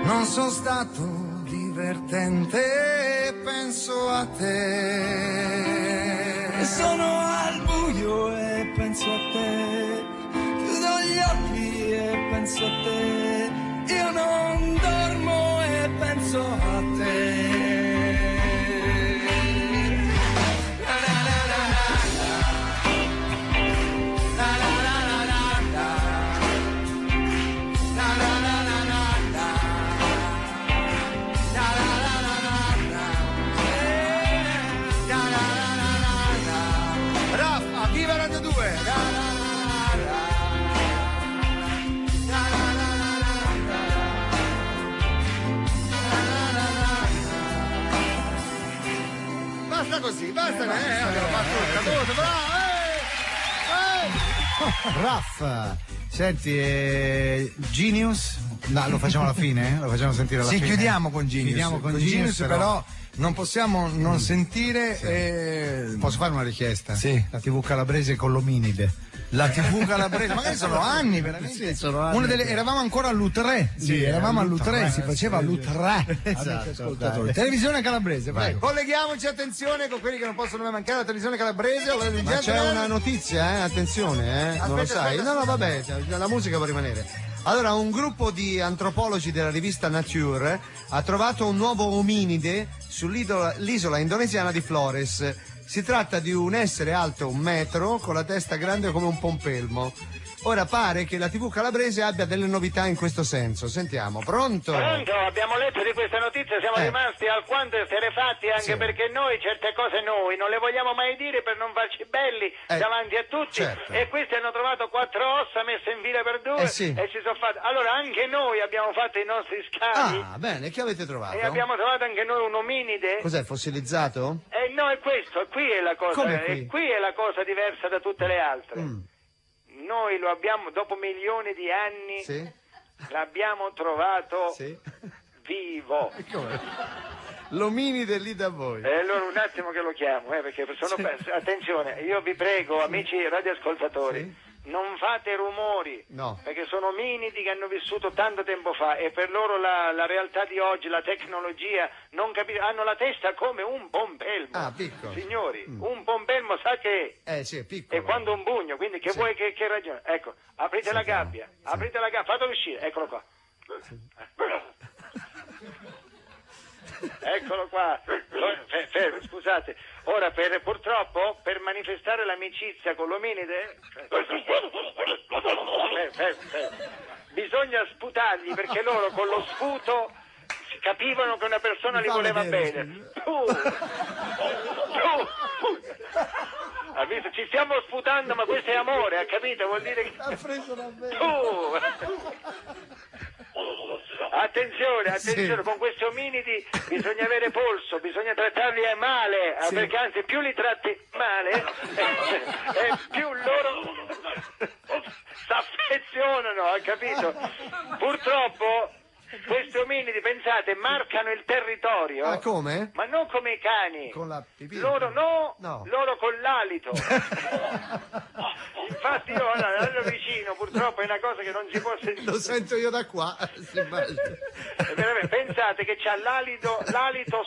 Non sono stato divertente e penso a te. E sono al buio e penso a te. Chiudo gli occhi e penso a te. Io non dormo e penso a te. Così, basta, abbiamo fatto tutto, bravo! Raff, senti, Genius? No, lo facciamo alla fine? Lo facciamo sentire alla fine? Sì, chiudiamo con Genius. Chiudiamo con Genius, però non possiamo non sentire... Sì. Posso fare una richiesta? Sì. La TV calabrese con l'ominide. La TV calabrese, magari sono anni veramente. Sì, sono anni. Eravamo ancora all'U3. Sì, eravamo all'U3, si faceva all'U3. Esatto. Televisione calabrese, prego. Vai. Colleghiamoci, attenzione, con quelli che non possono mai mancare, la televisione calabrese. Ma c'è una notizia, attenzione, non lo sai. Aspetta. No, vabbè, la musica può rimanere. Allora, un gruppo di antropologi della rivista Nature ha trovato un nuovo ominide sull'isola indonesiana di Flores. Si tratta di un essere alto 1 metro con la testa grande come un pompelmo. Ora pare che la TV calabrese abbia delle novità in questo senso. Sentiamo, pronto? Pronto, abbiamo letto di questa notizia, siamo rimasti alquanto esterrefatti anche perché noi certe cose non le vogliamo mai dire per non farci belli davanti a tutti. Certo. E questi hanno trovato 4 ossa messe in fila per 2 e si sono fatti. Allora anche noi abbiamo fatto i nostri scavi. Ah, bene, che avete trovato? E abbiamo trovato anche noi un ominide. Cos'è, fossilizzato? No, è questo, qui è la cosa. Come qui? Qui è la cosa diversa da tutte le altre. Noi lo abbiamo, dopo milioni di anni, l'abbiamo trovato vivo. L'ominide lì da voi. Allora un attimo che lo chiamo, perché sono attenzione, io vi prego, amici radioascoltatori, non fate rumori, perché sono ominidi che hanno vissuto tanto tempo fa e per loro la realtà di oggi, la tecnologia, non hanno la testa come un pompelmo. Ah, piccolo. Signori, un pompelmo sa che sì, è piccolo. è quando un bugno, quindi che vuoi che ragione? Ecco, aprite la gabbia, fatelo uscire, eccolo qua. Eccolo qua, scusate, ora purtroppo per manifestare l'amicizia con l'ominide bisogna sputargli perché loro con lo sputo capivano che una persona li voleva bene. Ha visto? Ci stiamo sputando, ma questo è amore, ha capito? Vuol dire che ha preso la bene. Attenzione, con questi ominidi bisogna avere polso, bisogna trattarli male, perché anzi più li tratti male più loro si affezionano, ha capito? Purtroppo Questi ominidi, pensate, marcano il territorio. Ah, come? Ma non come i cani. Con la pipì? Loro no, no. Loro con l'alito. Infatti io ero vicino, purtroppo è una cosa che non si può sentire. Lo sento io da qua. Pensate che c'ha l'alito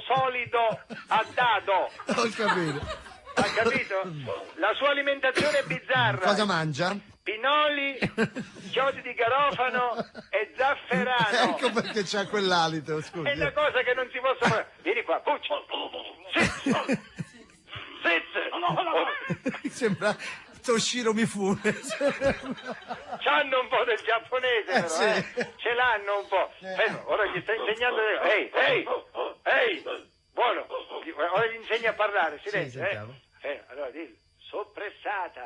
solido a dado. Ho capito. Ha capito? La sua alimentazione è bizzarra. Cosa mangia? Pinoli, chiodi di garofano e zafferano. Ecco perché c'ha quell'alito, scusa. È una cosa che non si può fare. Vieni qua, Pucci. Sembra Toshiro Mifune. C'hanno un po' del giapponese, però, sì. Ce l'hanno un po'. Ora gli sto insegnando. Ehi, buono. Ora gli insegni a parlare, silenzio. Allora dillo. Soppressata.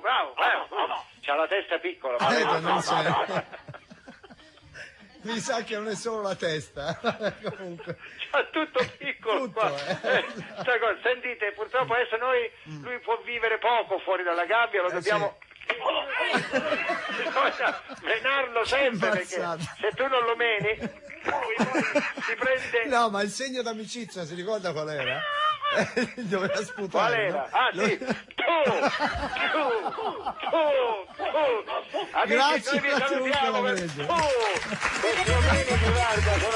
Bravo. C'ha la testa piccola. Non c'è. Mi sa che non è solo la testa. Comunque. C'ha tutto piccolo qua. Sentite, purtroppo adesso lui può vivere poco fuori dalla gabbia, lo dobbiamo... Bisogna menarlo sempre, perché se tu non lo meni si prende... No, ma il segno d'amicizia, si ricorda qual era? Doveva sputare. Qual era? No? Ah, sì. Tu. Grazie, vi salutiamo. Sono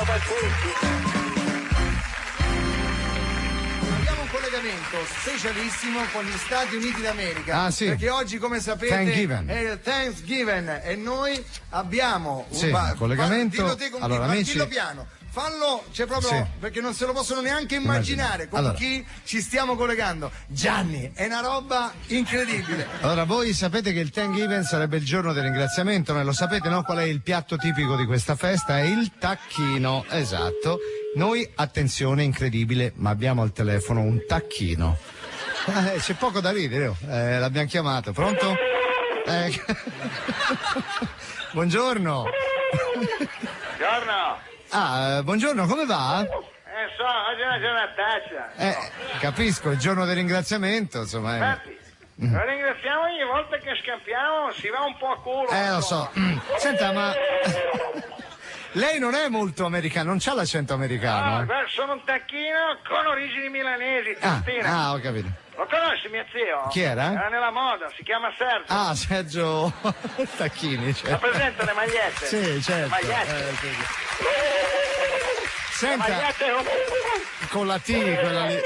pazzeschi. Collegamento specialissimo con gli Stati Uniti d'America. Ah, sì. Perché oggi, come sapete, è il Thanksgiving e noi abbiamo un collegamento. Allora, amici, dillo piano. Fallo, perché non se lo possono neanche immaginare con chi ci stiamo collegando. Gianni, è una roba incredibile. Allora, voi sapete che il Thanksgiving sarebbe il giorno del ringraziamento, lo sapete, no? Qual è il piatto tipico di questa festa? È il tacchino, esatto. Noi, attenzione, incredibile, ma abbiamo al telefono un tacchino. C'è poco da ridere, l'abbiamo chiamato. Pronto? Buongiorno. Buongiorno. Ah, buongiorno, come va? Oggi è una giornataccia. Capisco, il giorno del ringraziamento, insomma. Infatti, lo ringraziamo ogni volta che scampiamo, si va un po' a culo. Lo so. Senta, ma... Lei non è molto americano, non c'ha l'accento americano. Guarda, sono un tacchino con origini milanesi. Ho capito. Lo conosci, mio zio? Chi era? Era nella moda, si chiama Sergio. Ah, Sergio Tacchini. La presente le magliette? Sì, certo. Le magliette. Senta, le magliette con la T, quella lì.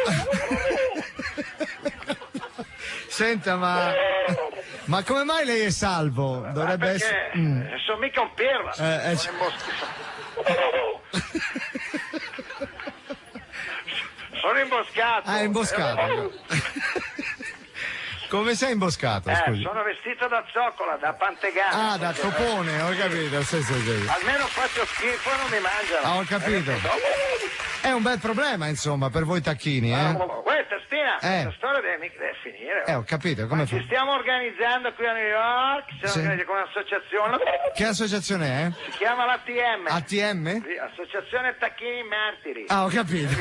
Senta, ma come mai lei è salvo? Dovrebbe essere... sono mica un pirla. Sono imboscato. Ah, è imboscato. Come sei imboscato? Scusi. Sono vestito da zoccola, da pantegana. Ah, da topone, ho capito. Sì. Almeno faccio schifo e non mi mangiano. Ho capito. È un bel problema, insomma, per voi tacchini, Questa Stina, storia deve finire. Ho capito, come fa? Ci stiamo organizzando qui a New York, con un'associazione. Che associazione è? Si chiama l'ATM. ATM? Sì, Associazione Tacchini Martiri. Ah, ho capito.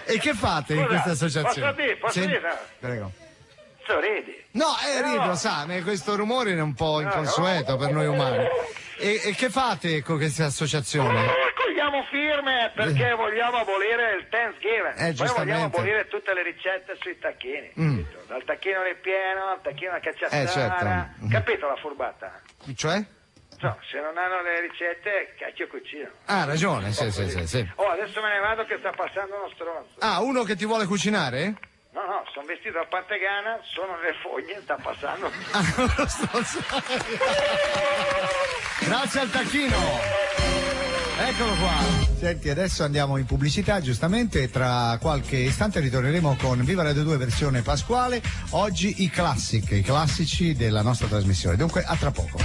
E che fate in questa associazione? Posso dire? Prego. Sorridi. No, rido, sa, questo rumore è un po' inconsueto per noi umani. E che fate con questa associazione? Cogliamo firme perché vogliamo abolire il Thanksgiving. Poi vogliamo abolire tutte le ricette sui tacchini. Dal tacchino ripieno al tacchino a cacciatara. Certo. Capito la furbata? Cioè? Se non hanno le ricette, cacchio cucino. Ah, ragione, sì. Adesso me ne vado che sta passando uno stronzo. Ah, uno che ti vuole cucinare? No, sono vestito da pantegana, sono nelle foglie, sta passando. Uno stronzo. Grazie al tacchino. Eccolo qua. Senti, adesso andiamo in pubblicità, giustamente, e tra qualche istante ritorneremo con Viva Radio 2 versione pasquale. Oggi i classici della nostra trasmissione. Dunque, a tra poco.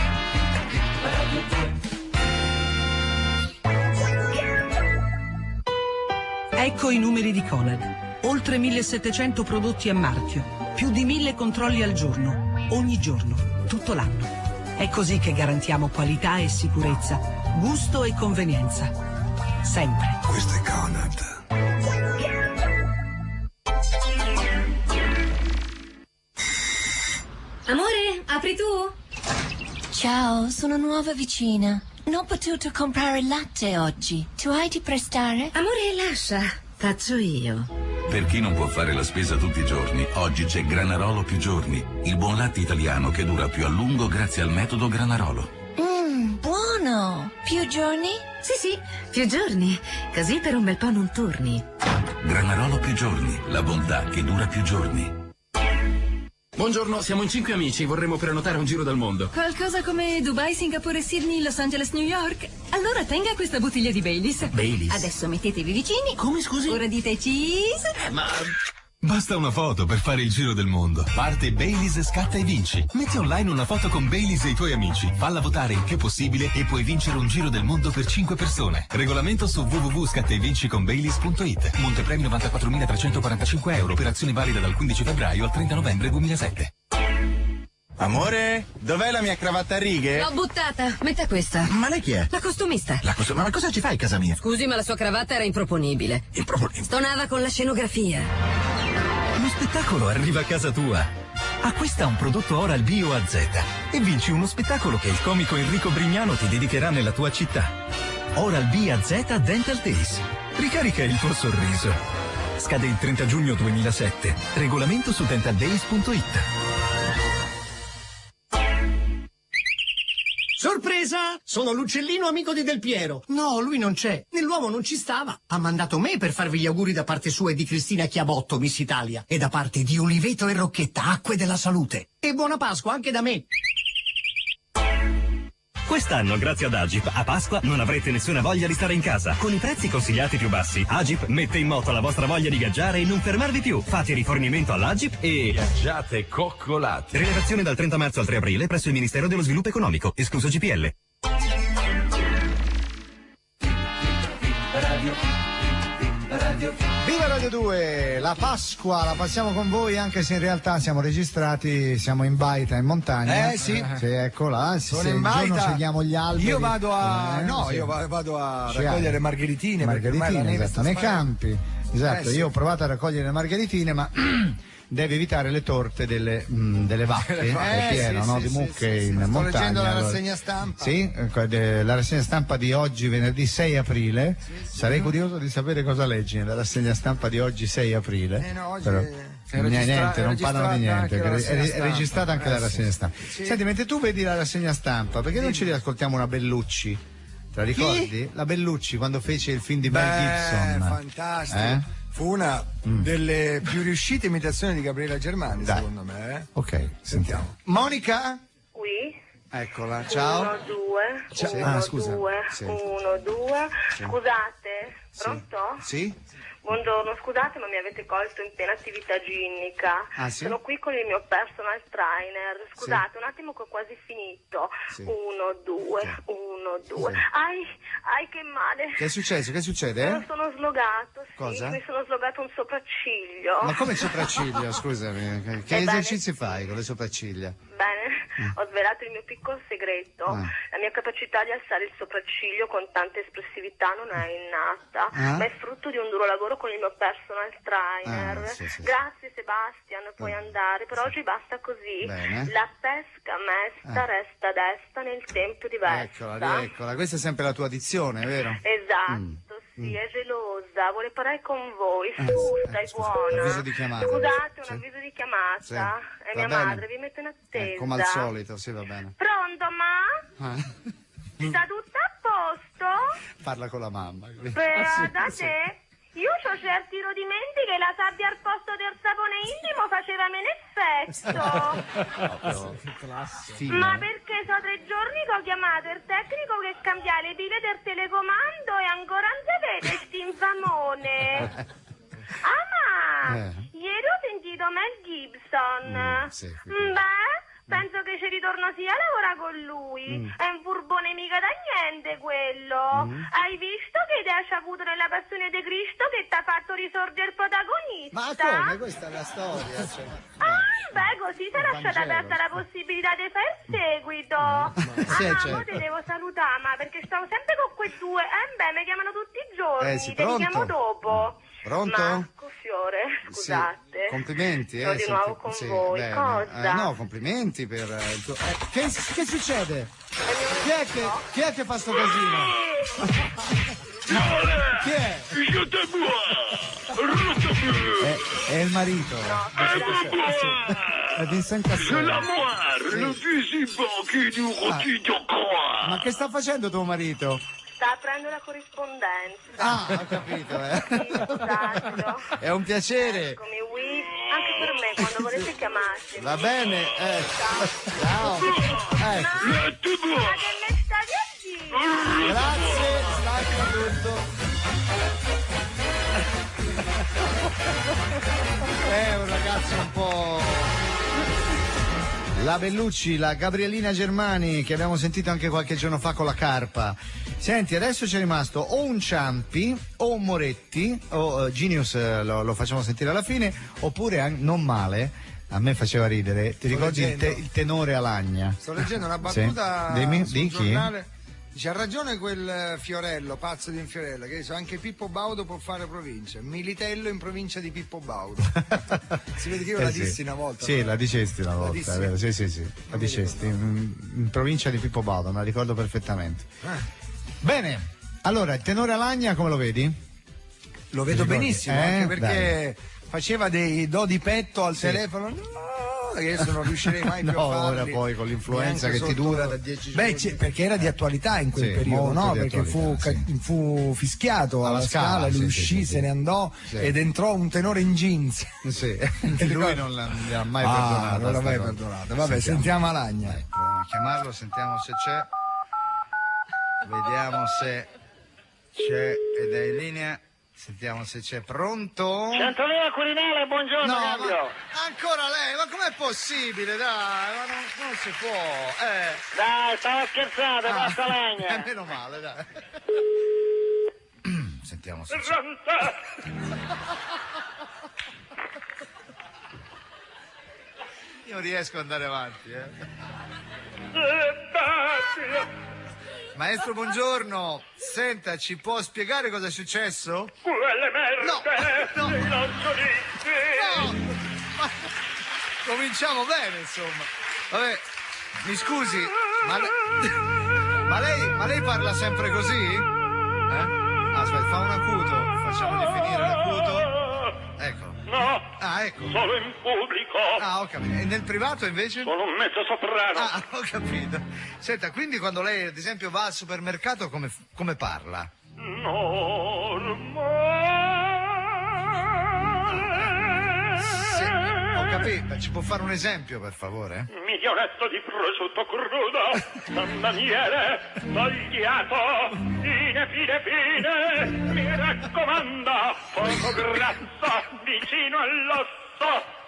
Ecco i numeri di Conad. Oltre 1700 prodotti a marchio, più di 1000 controlli al giorno, ogni giorno, tutto l'anno. È così che garantiamo qualità e sicurezza, gusto e convenienza. Sempre. Questo è Conad. Amore, apri tu? Ciao, sono nuova vicina. Non ho potuto comprare il latte oggi. Tu hai di prestare? Amore, lascia. Faccio io. Per chi non può fare la spesa tutti i giorni, oggi c'è Granarolo più giorni, il buon latte italiano che dura più a lungo grazie al metodo Granarolo. Buono! Più giorni? Sì, più giorni. Così per un bel po' non torni. Granarolo più giorni, la bontà che dura più giorni. Buongiorno, siamo in 5 amici, vorremmo prenotare un giro del mondo. Qualcosa come Dubai, Singapore, Sydney, Los Angeles, New York? Allora tenga questa bottiglia di Baileys. Baileys? Adesso mettetevi vicini. Come, scusi? Ora dite cheese. Ma... Basta una foto per fare il giro del mondo. Parte Baileys Scatta e vinci. Metti online una foto con Baileys e i tuoi amici. Falla votare il più possibile e puoi vincere un giro del mondo per 5 persone. Regolamento su www.scattaevinci.baileys.it. Montepremi 94.345 euro. Operazione valida dal 15 febbraio al 30 novembre 2007. Amore, dov'è la mia cravatta a righe? L'ho buttata. Metta questa. Ma lei chi è? La costumista. Ma cosa ci fai a casa mia? Scusi, ma la sua cravatta era improponibile. Stonava con la scenografia. Lo spettacolo arriva a casa tua. Acquista un prodotto Oral-B o AZ e vinci uno spettacolo che il comico Enrico Brignano ti dedicherà nella tua città. Oral-B AZ Dental Days. Ricarica il tuo sorriso. Scade il 30 giugno 2007. Regolamento su dentaldays.it. Sorpresa! Sono l'uccellino amico di Del Piero. No, lui non c'è. Nell'uovo non ci stava. Ha mandato me per farvi gli auguri da parte sua e di Cristina Chiabotto, Miss Italia. E da parte di Oliveto e Rocchetta, Acque della Salute. E buona Pasqua anche da me. Quest'anno, grazie ad Agip, a Pasqua non avrete nessuna voglia di stare in casa. Con i prezzi consigliati più bassi, Agip mette in moto la vostra voglia di viaggiare e non fermarvi più. Fate rifornimento all'Agip e... viaggiate coccolati. Rilevazione dal 30 marzo al 3 aprile presso il Ministero dello Sviluppo Economico, escluso GPL. Viva Radio 2, la Pasqua la passiamo con voi anche se in realtà siamo registrati, siamo in baita in montagna. Sì. Eccola, sono in baita. Seguiamo gli alberi. Io vado a vado a raccogliere margheritine esatto, nei campi. Esatto, io ho provato a raccogliere le margheritine, ma devi evitare le torte delle vacche, è pieno di mucche in montagna. Sto leggendo la rassegna stampa. Sì, la rassegna stampa di oggi, venerdì 6 aprile. Sarei curioso di sapere cosa leggi nella rassegna stampa di oggi 6 aprile. Oggi però, niente, non parlano di niente, è registrata anche la rassegna stampa. Sì. Senti, mentre tu vedi la rassegna stampa, perché non ci riascoltiamo una Bellucci? Te la ricordi? La Bellucci quando fece il film di Mel Gibson. Fantastico. Fu una delle più riuscite imitazioni di Gabriela Germani, secondo me. Ok, sentiamo. Monica? Qui? Eccola, ciao. 1, 2, Ciao. 1, Scusa. 2, Sì. 1, 2. Sì. Scusate, pronto? Sì? Buongiorno, scusate ma mi avete colto in piena attività ginnica. Ah, sì? Sono qui con il mio personal trainer. Scusate, un attimo che ho quasi finito. Sì. 1, 2, 1, 2. Ai che male. Che è successo? Che succede? Me lo sono slogato, sì. Cosa? Mi sono slogato un sopracciglio. Ma come sopracciglio? Scusami, che esercizi fai con le sopracciglia? Bene, ho svelato il mio piccolo segreto. La mia capacità di alzare il sopracciglio con tanta espressività non è innata, ma è frutto di un duro lavoro con il mio personal trainer. Sì. Grazie Sebastian, puoi andare, però oggi basta così. Bene. La pesca mesta resta desta nel tempio di Vesta. Eccola, questa è sempre la tua dizione, vero? Esatto. Sì, è gelosa, vuole parlare con voi, su, stai buona. Avviso di chiamata. Scusate, Sì. un avviso di chiamata. Sì. È Va mia bene. madre, vi metto in attesa. Come al solito, sì, va bene. Pronto, ma? Sta tutto a posto? Parla con la mamma. Da te? Io ho certi rodimenti che la sabbia al posto del sapone intimo faceva meno effetto. Ma perché so 3 giorni che ho chiamato il tecnico che cambia le pile del telecomando e ancora non sapete sti infamone. Ieri ho sentito Mel Gibson. Beh, penso che ci ritorno sia a lavorare con lui. È un furbone mica da niente quello. Hai visto che idea ci ha avuto nella Passione di Cristo che ti ha fatto risorgere il protagonista? Ma come? Questa è la storia. Così ti ha lasciata aperta la possibilità di fare il seguito. Mo ti devo salutare, ma perché stavo sempre con quei due. Mi chiamano tutti i giorni, sì, ti chiamo pronto? dopo. Pronto? Marco Fiore, scusate. Sì, complimenti. Sono di nuovo con voi. Bene. Cosa? No, complimenti per il tuo... Che succede? Chi è che fa sto casino? Chi è? È il marito. È Vincent Cassel. Ma che sta facendo tuo marito? Sta aprendo la corrispondenza. Ah, ho capito, Sì, esatto. È un piacere. Come Wii, anche per me, quando volete chiamarci. Va bene, ciao. Ma che me stavi a dire? Grazie, stacca tutto. È un ragazzo un po'... La Bellucci, la Gabrielina Germani, che abbiamo sentito anche qualche giorno fa con la Carpa. Senti, adesso c'è rimasto o un Ciampi, o un Moretti, o Genius lo facciamo sentire alla fine, oppure non male, a me faceva ridere, ti ricordi il tenore Alagna? Sto leggendo una battuta Sì. sul Di chi? giornale. Dice, ha ragione quel Fiorello, pazzo di un Fiorello, che dice, anche Pippo Baudo può fare provincia. Militello in provincia di Pippo Baudo. Si vede che io la dissi una volta. Sì, no? la dicesti una volta, dissi? è vero, sì, la dicesti, in provincia di Pippo Baudo, me la ricordo perfettamente. Bene, allora, il tenore Alagna come lo vedi? Lo vedo benissimo, anche perché Dai. faceva dei do di petto al telefono. No, adesso non riuscirei mai più a farli. Ora poi con l'influenza che ti dura da 10 giorni. Beh, perché era di attualità in quel periodo, molto no? di Perché fu fischiato alla Scala, lui uscì, se ne andò ed entrò un tenore in jeans. Sì, e lui non l'ha mai perdonato. Non l'ha mai perdonato. Vabbè, sentiamo Alagna. Ecco, a chiamarlo, sentiamo se c'è. Vediamo se c'è ed è in linea. Sentiamo se c'è. Pronto? Centralina Quirinale, buongiorno. No, Fabio. ancora lei? Ma com'è possibile? Dai, ma non si può. Dai, stavo scherzando, basta legna. Meno male, dai. Sentiamo se c'è. Io non riesco ad andare avanti, Maestro, buongiorno. Senta, ci può spiegare cosa è successo? Quelle merde! No. Non sono Ma cominciamo bene, insomma. Vabbè, mi scusi, ma lei parla sempre così? Aspetta, fa un acuto. Facciamogli finire l'acuto. Ecco. No. Ah, ecco. Solo in pubblico. Ah, ho capito. E nel privato invece? Sono un mezzo soprano. Ah, ho capito. Senta, quindi quando lei, ad esempio, va al supermercato, come parla? Sì, ho capito. Ci può fare un esempio, per favore? Milionetto di prosciutto crudo, bandaniere, tagliato, fine, mi raccomanda, poco grasso, vicino all'osso.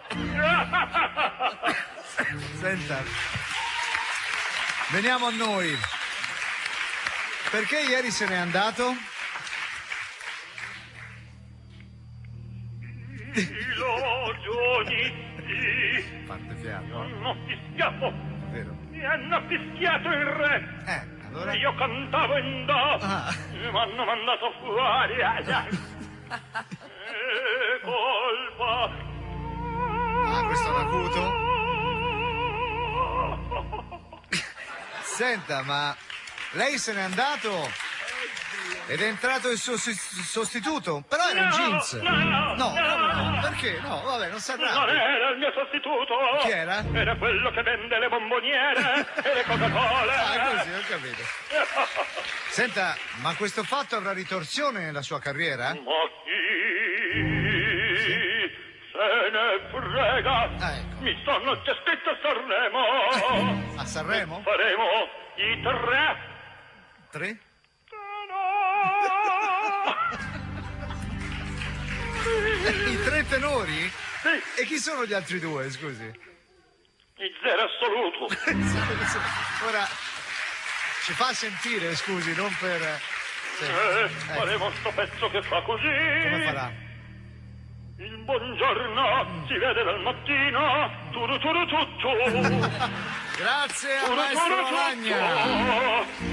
Senta, veniamo a noi. Perché ieri se n'è andato? Parte fiato. Hanno fischiato. Vero. Mi hanno fischiato il re. Allora? Io cantavo in do. Mi hanno mandato fuori. Colpa. Questo è un acuto? Senta, ma lei se n'è andato ed è entrato il suo sostituto, però era in jeans. No, perché? No, vabbè, non si arrabbia. Non era il mio sostituto. Chi era? Era quello che vende le bomboniere e le Coca-Cola. Così, ho capito. Senta, ma questo fatto avrà ritorsione nella sua carriera? Ma chi se ne frega? Ecco. Mi sono già scritto a Sanremo. A Sanremo? Faremo i tre. Tre? I tre tenori? Sì. E chi sono gli altri due, scusi? Il zero assoluto. Ora ci fa sentire, scusi, non per... Faremo sto pezzo che fa così. Come farà? Il buongiorno si vede dal mattino. Turu turu tutto. Grazie al maestro Alagna.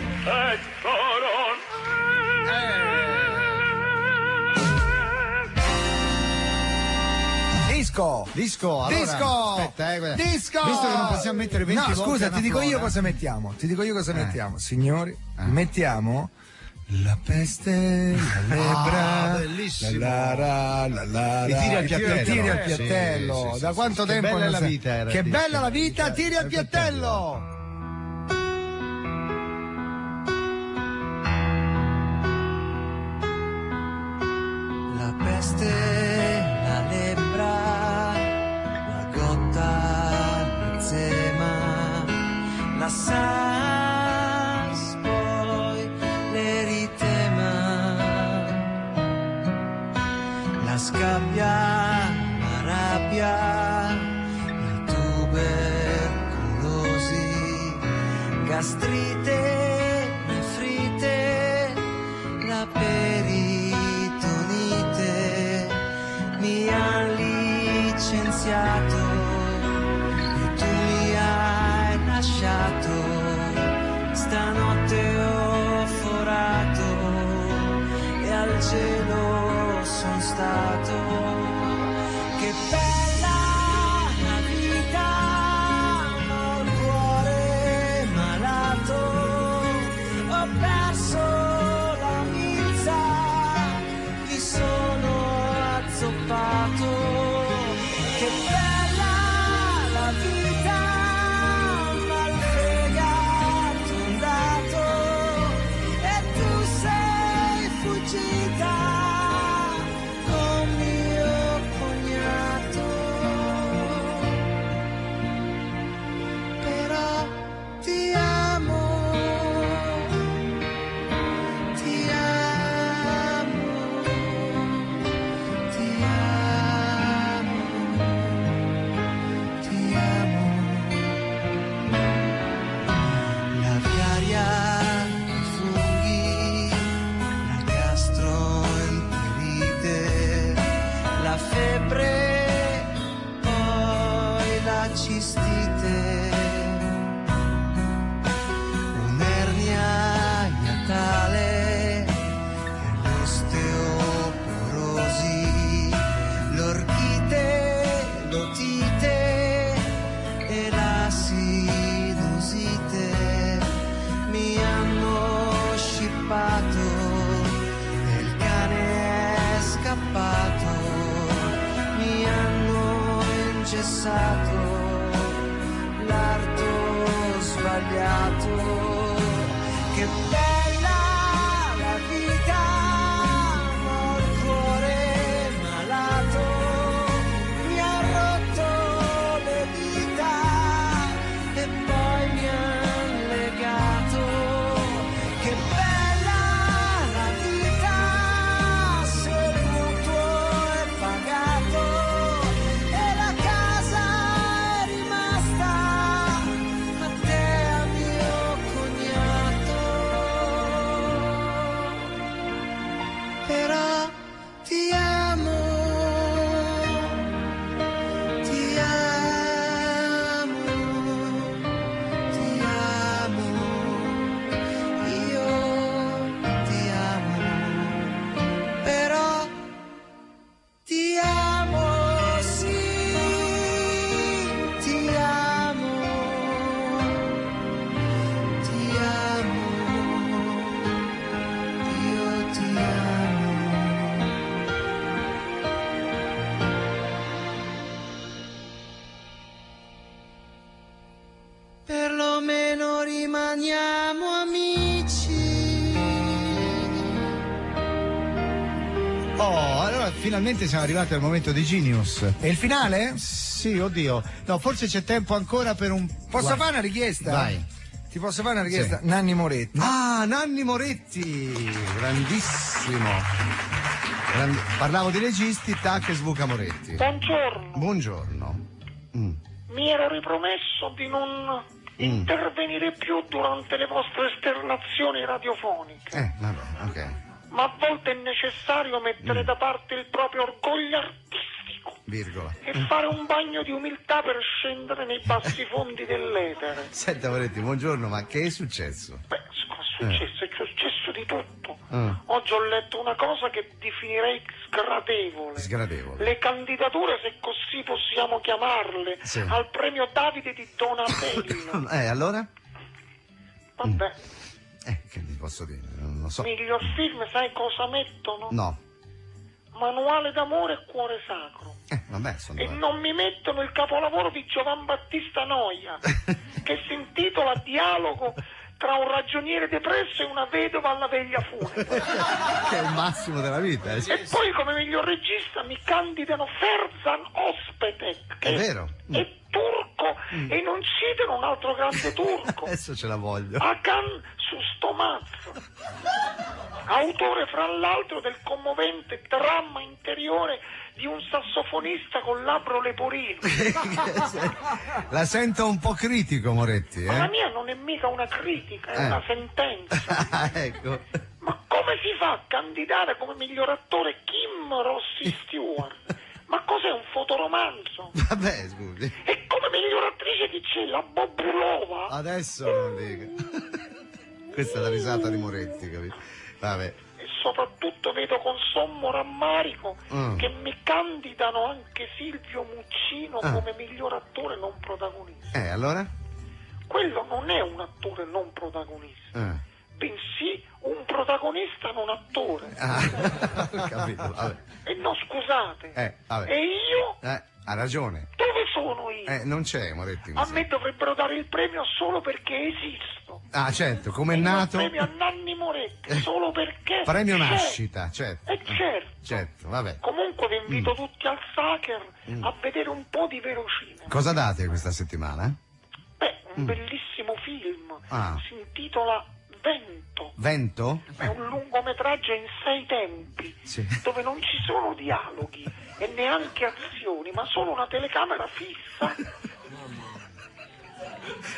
Disco. Allora, Disco. Aspetta, Disco. Visto che non possiamo mettere 20 volte. No, scusa, ti dico io flora. cosa mettiamo. Signori, mettiamo la peste, la lebbra, bellissimo. I tiri al piattello. Tiri al piattello. Sì, Da quanto che tempo bella non la sai- vita era Che il bella disco. la vita, tiri al piattello. La peste, la lebbra, la gotta, l'eczema, la SARS, poi l'eritema, la scabbia, la rabbia, la tubercolosi, gastrite, nefrite, la peritonite, mi ha licenziato e tu mi hai lasciato, stanotte ho forato e al cielo son stato. Che bella la vita, ma ho il cuore malato, ho perso la milza, mi sono azzoppato. Che bella la vita, ma il fegato è andato e tu sei fuggita con mio cognato. Però ti amo, ti amo, ti amo, ti amo. La viaria, i funghi, la gastroenterite, la febbre, poi la cistite, un'ernia iatale e l'osteoporosi, l'orchite, l'otite e la sinusite mi hanno scippato e il cane è scappato, mi hanno ingessato, l'arto sbagliato. Che bella la vita, ma ho il cuore malato, mi ha rotto le dita e poi mi han legato. Che bella la vita, se il mutuo è pagato e la casa è rimasta a te, a mio cognato. Però ti amo, ti amo, ti amo, io ti amo, però ti amo, sì, ti amo, ti amo, io ti amo. Perlomeno rimaniamo amici. Oh, allora finalmente siamo arrivati al momento di Genius. E il finale? Sì, oddio. No, forse c'è tempo ancora per un... Posso fare una richiesta? Vai. Ti posso fare una richiesta? Sì. Nanni Moretti. Ah, Nanni Moretti, grandissimo. Parlavo di registi, tac e sbuca Moretti. Buongiorno. Buongiorno. Mi ero ripromesso di non intervenire più durante le vostre esternazioni radiofoniche. Vabbè, ok. Ma a volte è necessario mettere da parte il proprio orgoglio artistico Virgola. e fare un bagno di umiltà per scendere nei bassi fondi dell'etere. Senta Moretti, buongiorno, ma che è successo? Beh, successo di tutto. Oggi ho letto una cosa che definirei sgradevole. Le candidature, se così possiamo chiamarle, al premio Davide di Donatello. Allora? Vabbè. Che ti posso dire? Non lo so. Miglior film, sai cosa mettono? No. Manuale d'amore e cuore sacro. Vabbè, sono e non mi mettono il capolavoro di Giovan Battista Noia che si intitola Dialogo tra un ragioniere depresso e una vedova alla veglia funebre. Che è il massimo della vita. E poi come miglior regista mi candidano Ferzan Özpetek, che è vero. È turco e non citano un altro grande turco. Adesso ce la voglio. Hakan Sustomaz, autore fra l'altro del commovente dramma interiore di un sassofonista con labbro leporino. La sento un po' critico, Moretti. Ma la mia non è mica una critica, è una sentenza. Ecco. Ma come si fa a candidare come miglior attore Kim Rossi Stewart? Ma cos'è, un fotoromanzo? Vabbè, scusi. E come miglior attrice chi c'è? La Bobulova? Adesso non dica. Questa è la risata di Moretti, capito? Vabbè. E soprattutto vedo con sommo rammarico che mi candidano anche Silvio Muccino come miglior attore non protagonista. Allora? Quello non è un attore non protagonista, bensì un protagonista non attore. Capito, vabbè. E no, scusate. Vabbè. E io? Ha ragione. Dove sono io? Non c'è, Moretti. A me dovrebbero dare il premio solo perché esisto. Ah, certo, come è nato. Il premio a Nanni Moretti, solo perché. Premio nascita, certo. Certo, vabbè. Comunque vi invito tutti al Sacher a vedere un po' di vero cinema. Cosa date questa settimana? Un bellissimo film. Si intitola Vento. Vento? È un lungometraggio in 6 tempi, dove non ci sono dialoghi e neanche azioni, ma solo una telecamera fissa.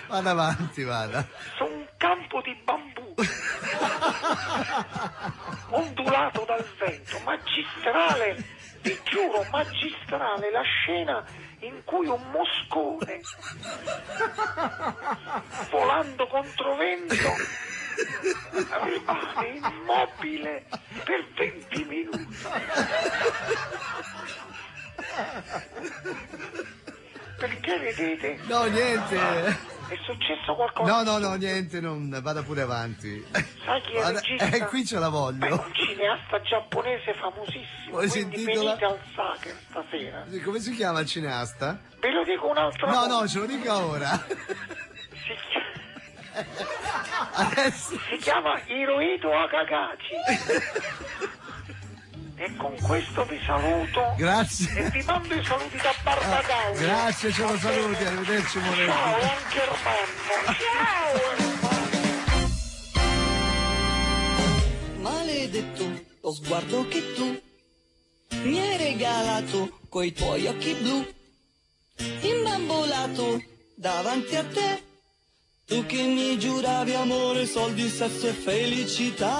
Vada avanti, vada. Su un campo di bambù ondulato dal vento, magistrale, vi giuro, magistrale la scena in cui un moscone volando contro vento rimane immobile per 20 minuti. Perché vedete? No, niente. È successo qualcosa? No, niente, non vada pure avanti. Sai chi è il regista? Qui ce la voglio. È un cineasta giapponese famosissimo. Quindi venite al Sacher stasera. Come si chiama il cineasta? Ve lo dico un'altra volta. No, ce lo dica ora. Si chiama Hirohito Akagachi. E con questo vi saluto. Grazie. E vi mando i saluti da Barbadao. Grazie, ce lo saluti, arrivederci Moretti. Ciao anche Armando. Ciao. Maledetto lo sguardo che tu mi hai regalato coi tuoi occhi blu, imbambolato davanti a te, tu che mi giuravi amore, soldi, sesso e felicità.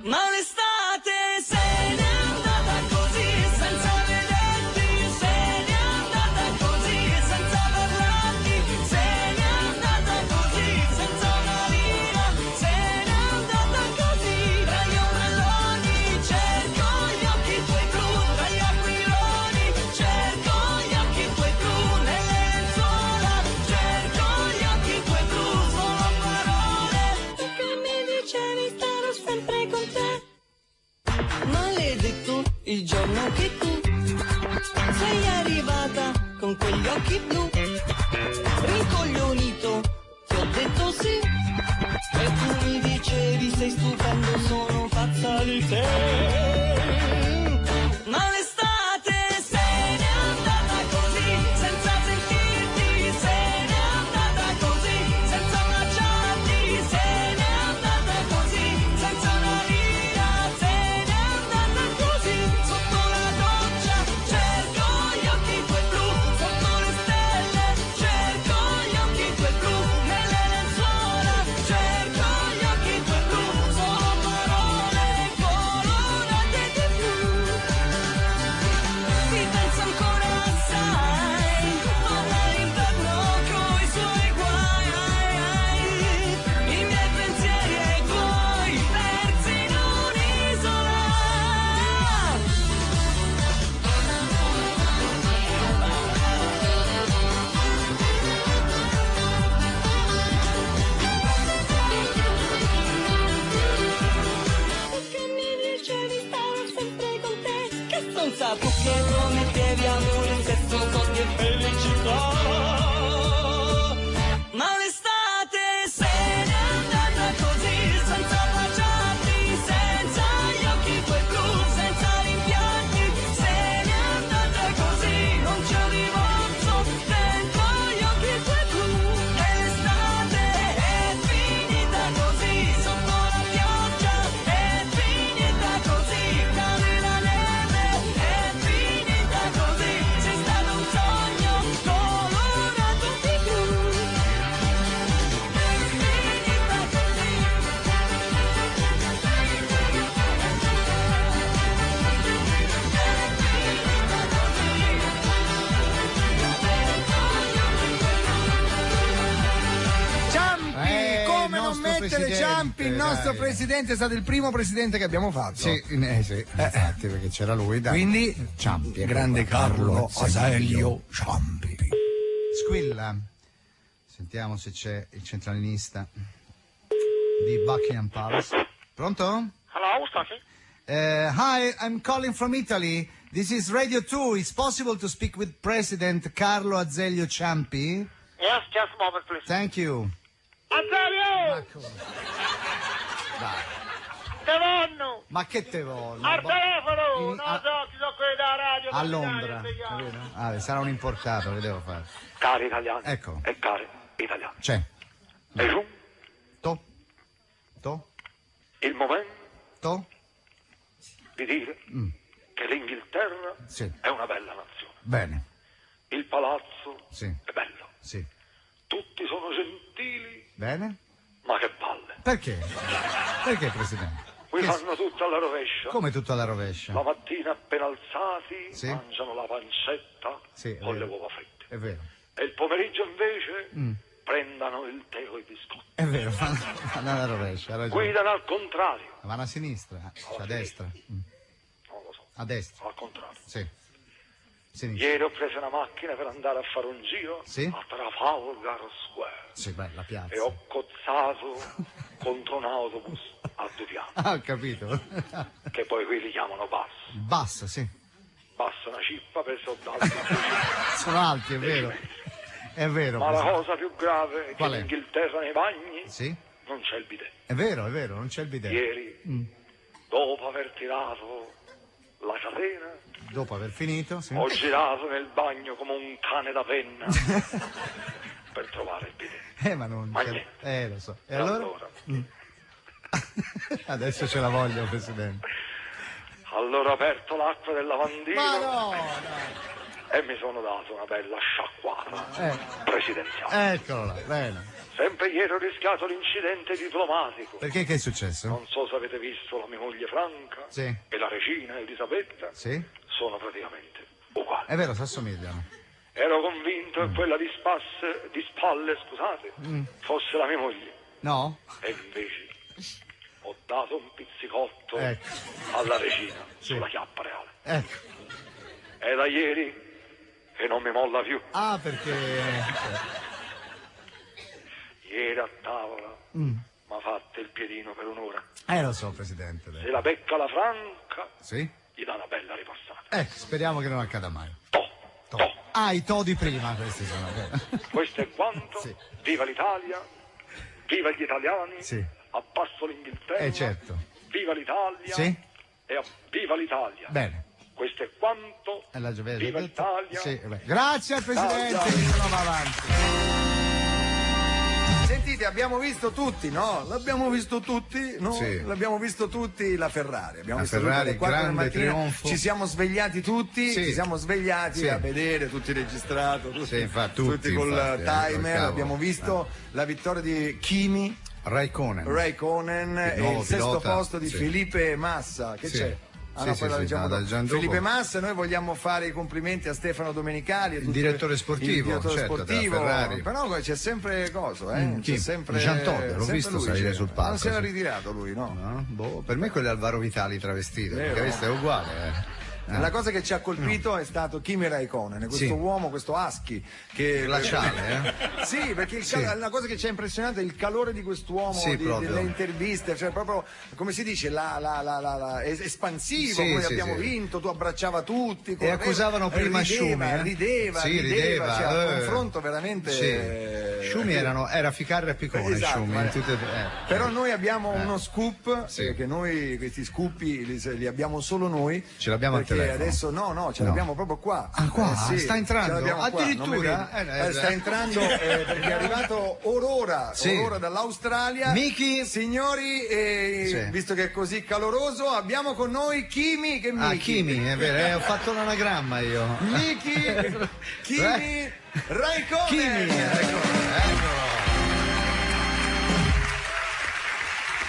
Ma l'estate se n'è andata così, senza vederti, se n'è andata così, senza parlarti, se n'è andata così, senza una lira, se n'è andata così. Tra gli ombrelloni cerco gli occhi tuoi blu, tra gli aquiloni cerco gli occhi tuoi blu, nelle lenzuola cerco gli occhi tuoi blu, solo parole, tu che mi dicevi starò sempre con te. Maledetto il giorno che tu sei arrivata con quegli occhi blu, rincoglionito ti ho detto sì, e tu mi dicevi sei stupendo, sono pazza di te. Ma l'estate se n'è andata così, senza sentirti, se n'è andata così, senza abbracciarti, se n'è andata così, senza una lira, se n'è andata così. Sotto la doccia cerco gli occhi tuoi blu, sotto le stelle cerco gli occhi tuoi blu, nelle lenzuola cerco gli occhi tuoi blu, sono parole colorate pensa tu che promettevi amore, sesso, soldi e felicità. Ma l'estate se n'è andata così, senza baciarti, senza gli occhi tuoi blu, senza rimpianti. Se n'è andata così, non c'è rimorso dentro gli occhi tuoi blu. E l'estate è finita così, sotto la pioggia è finita così, cade la neve, è finita così, sei stato un sogno colorato di blu. Ciampi, come non nostro mettere presidente, Ciampi? Il nostro dai. presidente è stato il primo presidente che abbiamo fatto. Sì, infatti, perché c'era lui, dai. Quindi, Ciampi, ecco grande qua. Carlo Sì. Azeglio Ciampi. Squilla. Sentiamo se c'è il centralinista di Buckingham Palace. Pronto? Hello, Steffi? Hi, I'm calling from Italy. This is Radio 2. It's possible to speak with President Carlo Azeglio Ciampi? Yes, just a moment, please. Thank you. Azeglio! Te vanno! Ma che te voglio? Al telefono! In- No, a- ti so qui da radio. A Londra. capito? Ah, sarà un importato, che devo fare? Cari italiani Ecco. e cari italiani, C'è. è giunto To? il momento To? di dire che l'Inghilterra Sì. è una bella nazione. Bene. Il palazzo Sì. è bello. Sì. Tutti sono gentili, Bene? ma che palle. Perché? Perché, Presidente? Qui Che- fanno tutto alla rovescia. Come tutto alla rovescia? La mattina appena alzati Sì. mangiano la pancetta Sì, è con le vero. uova fritte. È vero. E il pomeriggio invece prendano il tè o i biscotti. È vero, fanno alla rovescia, ha ragione. Guidano al contrario. Vanno a sinistra, cioè a destra. Non lo so, A destra, al contrario. sì. Sinistra. Ieri ho preso una macchina per andare a fare un giro Sì? a Trafalgar Square Sì, beh, la piazza. e ho cozzato contro un autobus a 2 piani, Ah, ho capito. che poi qui li chiamano bus. Bassa, sì. Bassa una cippa per soldati. Sono alti, è vero. È vero. Ma la Presidente. cosa più grave è che Qual è? in Inghilterra nei bagni Sì? non c'è il bidet. È vero, non c'è il bidet. Ieri, dopo aver tirato la catena, Dopo aver finito, sì. ho girato nel bagno come un cane da penna per trovare il bidet. Ma non Ma c'è- niente. lo so. E allora? Adesso ce la voglio, Presidente. Allora ho aperto l'acqua del lavandino Ma no! e mi sono dato una bella sciacquata presidenziale. Eccolo là, bene. Sempre ieri ho rischiato l'incidente diplomatico. Perché che è successo? Non so se avete visto la mia moglie Franca Sì. e la regina Elisabetta. Sì? Sono praticamente uguali. È vero, si assomigliano. Ero convinto che quella di spalle, scusate, fosse la mia moglie. No? E invece ho dato un pizzicotto Ecco. alla regina sulla chiappa reale. Ecco. È da ieri che non mi molla più. Ah, perché... Ieri a tavola mi ha fatto il piedino per un'ora. Lo so, Presidente. Se la becca la Franca, Sì? gli dà una bella ripassata. Speriamo che non accada mai. To. Ah, i to di prima, questi sono. Questo è quanto. Sì. Viva l'Italia, viva gli italiani, Sì. abbasso l'Inghilterra, Certo. viva l'Italia Sì? e viva l'Italia. Bene. Questo è quanto. La Giovelia Viva ha detto? l'Italia. Sì, beh. Grazie al Presidente, Ciao, ciao. uno va avanti. Sentite, abbiamo visto tutti, no? L'abbiamo visto tutti, no? Sì. L'abbiamo visto tutti la Ferrari. Abbiamo La visto Ferrari, tutti alle 4 del grande mattino. trionfo. Ci siamo svegliati tutti, Sì. ci siamo svegliati Sì. a vedere, tutti registrato, tutti, Sì, infatti, tutti tutti, col infatti, timer. cavolo. Abbiamo visto la vittoria di Kimi Raikkonen. Raikkonen e nuovo il sesto pilota, posto di sì. Felipe Massa. Che Sì. c'è? Sì, no, sì, poi la sì, leggiamo no, dopo. la leggiamo dopo. Felipe Massa, noi vogliamo fare i complimenti a Stefano Domenicali, a Il tutti- direttore sportivo, il direttore certo, della sportivo. Ferrari. Però c'è sempre cosa, c'è Chi? sempre Jean Todt, l'ho sempre visto lui salire c'è. sul palco, Non si era sì. ritirato lui, no? No? Boh, per me quello è Alvaro Vitali travestito, Vero. perché questo è uguale. La cosa che ci ha colpito è stato Kimi Räikkönen, questo uomo, questo husky che glaciale, Sì, perché la cosa che ci ha impressionato è il calore di quest'uomo, delle interviste, cioè proprio, come si dice, espansivo, noi abbiamo vinto, tu abbracciava tutti, e accusavano prima Schumi, rideva, cioè al confronto veramente Schumi era Ficarra e Piccone, esatto, Schumi, però noi abbiamo uno scoop, che noi questi scoop li abbiamo solo noi, ce l'abbiamo al telefono. Adesso ce l'abbiamo proprio qua. Qua sta entrando addirittura sta entrando perché è arrivato Aurora dall'Australia. Miki, signori, visto che è così caloroso, abbiamo con noi Kimi. Kimi, è vero, ho fatto l'anagramma io. Miki Kimi Räikkönen. Eccolo.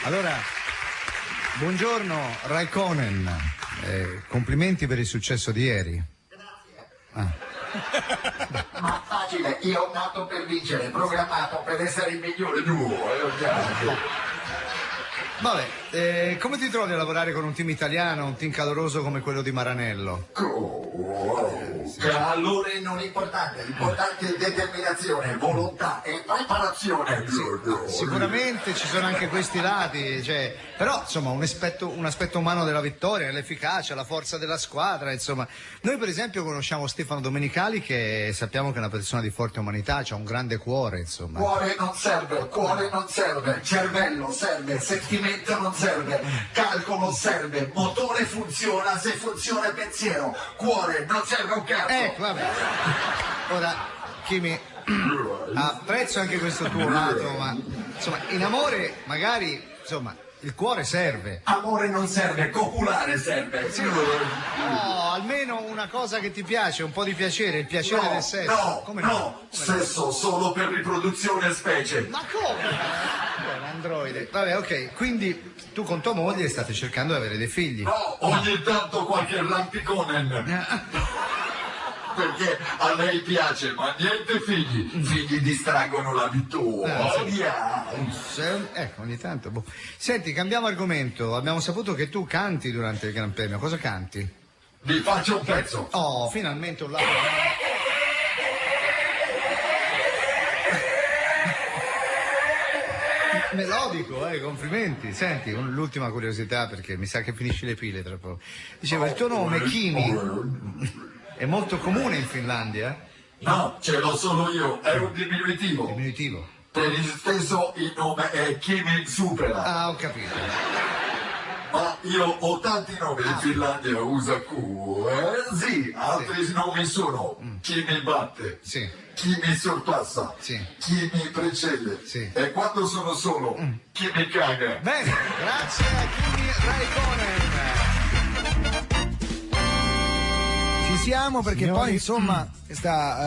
Allora, buongiorno Räikkönen, complimenti per il successo di ieri. Ma facile, io ho nato per vincere, programmato per essere il migliore duo. Vabbè, come ti trovi a lavorare con un team italiano, un team caloroso come quello di Maranello? Calore non importante, l'importante è determinazione, volontà e preparazione. Sicuramente ci sono anche questi lati, però insomma un aspetto umano della vittoria, l'efficacia, la forza della squadra, insomma. Noi per esempio conosciamo Stefano Domenicali, che sappiamo che è una persona di forte umanità, ha un grande cuore, insomma. Cuore non serve, cervello serve, sentimento non serve, calcolo serve, motore funziona se funziona il pensiero, cuore non serve un cazzo. Vabbè. Ora, Kimi, apprezzo anche questo tuo lato, ma insomma, in amore magari, insomma, il cuore serve. Amore non serve, copulare serve. No, almeno una cosa che ti piace, un po' di piacere, il piacere del sesso. No, sesso solo per riproduzione specie. Ma come? Androide. Vabbè, ok, quindi tu con tua moglie state cercando di avere dei figli. No, ogni tanto qualche lampiconen. Perché a lei piace, ma niente figli distraggono la vittoria. Ecco, ogni tanto. Senti, cambiamo argomento. Abbiamo saputo che tu canti durante il Gran Premio. Cosa canti? Vi faccio un pezzo. Oh, finalmente un lato. Melodico, complimenti. Senti, l'ultima curiosità, perché mi sa che finisci le pile tra poco. Dicevo, il tuo nome, Kimi, è molto comune in Finlandia? No, ce l'ho solo io, è un diminutivo. Diminutivo? Per il stesso il nome è Kimi Supera. Ah, ho capito. Ma io ho tanti nomi in Finlandia, usa Q, sì, altri nomi sono chi mi batte, chi mi sorpassa, chi mi precede, e quando sono solo, chi mi caga. Bene, grazie a Kimi Räikkönen. Ci siamo perché poi insomma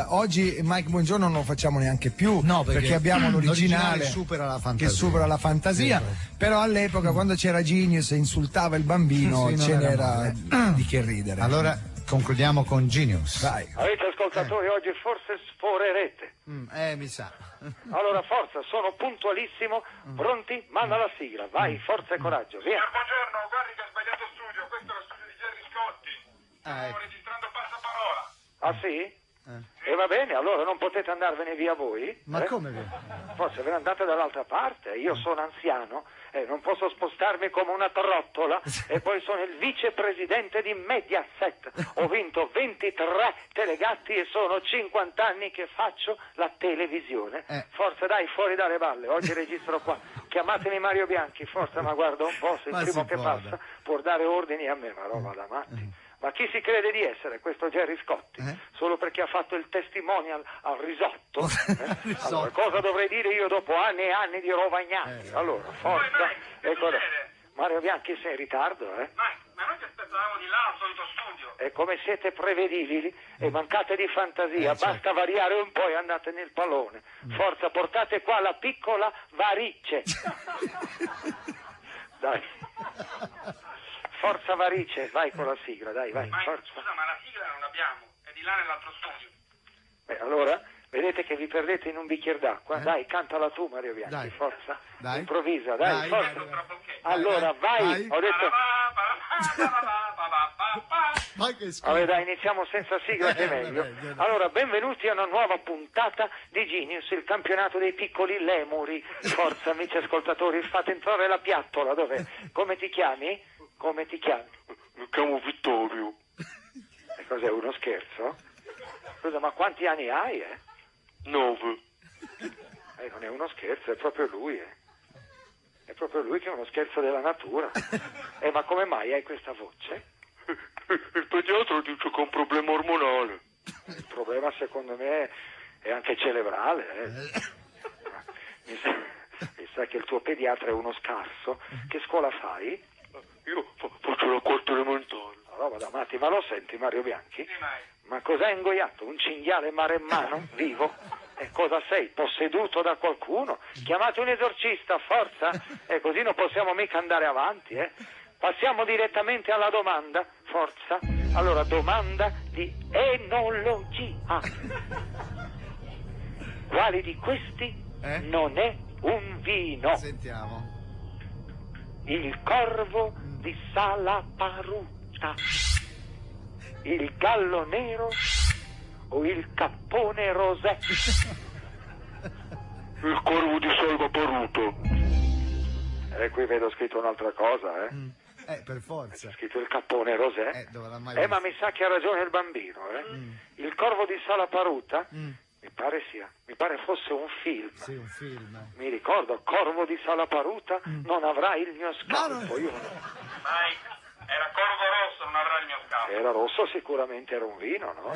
oggi Mike Buongiorno non lo facciamo neanche più, perché abbiamo l'originale supera la fantasia. Che supera la fantasia, però all'epoca quando c'era Genius e insultava il bambino ce n'era di che ridere. Allora concludiamo con Genius. Vai. Avete ascoltatori, oggi forse sforerete. Mi sa. Allora forza, sono puntualissimo, pronti? Manda la sigla, vai, forza e coraggio, via. Buongiorno, guardi che ha sbagliato studio, questo è lo studio di Gerry Scotti. Stiamo registrando passaparola. Ah sì? E va bene, allora non potete andarvene via voi? Ma come via? Forse ve ne andate dall'altra parte, io sono anziano, non posso spostarmi come una trottola e poi sono il vicepresidente di Mediaset. Ho vinto 23 telegatti e sono 50 anni che faccio la televisione. Forza dai, fuori dalle balle, oggi registro qua. Chiamatemi Mario Bianchi, forza, ma guarda un po', se il primo che passa può dare ordini a me, ma roba da matti. Ma chi si crede di essere questo Gerry Scotti? Solo perché ha fatto il testimonial al risotto? Allora, cosa dovrei dire io dopo anni e anni di rovagnati? Allora, forza. Mario Bianchi, sei in ritardo, Ma noi ti aspettavamo di là al solito studio. E come siete prevedibili e mancate di fantasia, basta variare un po' e andate nel pallone. Forza, portate qua la piccola varice. Dai. Forza Varice, vai con la sigla, dai, vai. Forza. Scusa, ma la sigla non l'abbiamo, è di là nell'altro studio. Allora, vedete che vi perdete in un bicchiere d'acqua? Dai, cantala tu Mario Bianchi, dai. Forza. Dai. Improvvisa, dai, forza. Allora, vai. Ho detto... Allora dai, iniziamo senza sigla che è meglio. Allora, benvenuti a una nuova puntata di Genius, il campionato dei piccoli lemuri. Forza, amici ascoltatori, fate entrare la piattola. Dov'è? Come ti chiami? Come ti chiami? Mi chiamo Vittorio. E cos'è, uno scherzo? Scusa, ma quanti anni hai, 9. Non è uno scherzo, è proprio lui, È proprio lui che è uno scherzo della natura. Ma come mai hai questa voce? Il pediatra dice che è un problema ormonale. Il problema secondo me è anche cerebrale. Mi sa che il tuo pediatra è uno scarso. Che scuola fai? Io faccio la quarta elementare. Una roba da matti, ma lo senti Mario Bianchi? Ma cos'hai ingoiato? Un cinghiale maremmano vivo? E cosa sei? Posseduto da qualcuno? Chiamate un esorcista, forza! E così non possiamo mica andare avanti, Passiamo direttamente alla domanda, forza. Allora, domanda di enologia. Quale di questi non è un vino? Sentiamo. Il corvo di Salaparuta, il gallo nero o il cappone rosé? Il corvo di Salaparuta. E qui vedo scritto un'altra cosa, per forza. C'è scritto il cappone rosé. Ma mi sa che ha ragione il bambino, Il corvo di Salaparuta? Mi pare fosse un film. Sì, un film. Mi ricordo, Corvo di Salaparuta, non avrai il mio scalpo. Io no. Mike, era corvo rosso, non avrà il mio scalpo. Era rosso, sicuramente era un vino, no?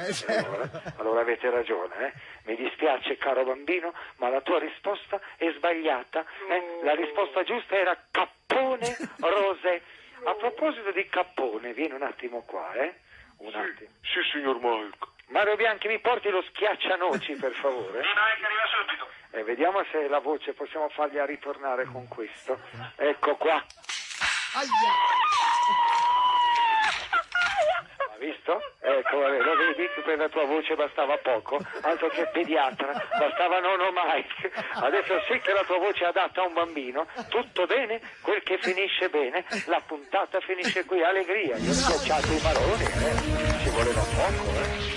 Allora avete ragione, Mi dispiace, caro bambino, ma la tua risposta è sbagliata. La risposta giusta era cappone rosé. A proposito di cappone, vieni un attimo qua, Un attimo. Sì, signor Mike. Mario Bianchi, mi porti lo schiaccianoci, per favore? Sì, Mike, arriva subito. Vediamo se la voce possiamo fargliela ritornare con questo. Ecco qua. Ha visto? Ecco, lo vedi? Per la tua voce bastava poco, altro che pediatra, bastava nono Mike. Adesso sì che la tua voce è adatta a un bambino. Tutto bene, quel che finisce bene. La puntata finisce qui, allegria. Io ho schiacciato i baloni, ci voleva poco,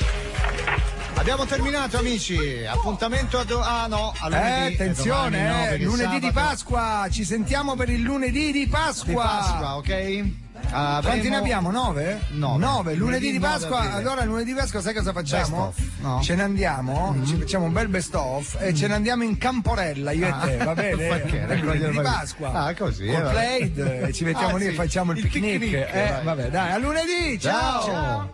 Abbiamo terminato, amici. Appuntamento a lunedì. Attenzione, domani, lunedì di Pasqua. Ci sentiamo per il lunedì di Pasqua. Ok? Quanti ne abbiamo? 9? 9. Lunedì di Pasqua. Allora, lunedì di Pasqua, sai cosa facciamo? No. Ce ne andiamo, ci facciamo un bel best of e ce ne andiamo in Camporella, io e te, va bene? Perché? Lunedì di Pasqua. Così. Con Plaid, ci mettiamo lì e facciamo il picnic. Vabbè, dai, a lunedì. Ciao.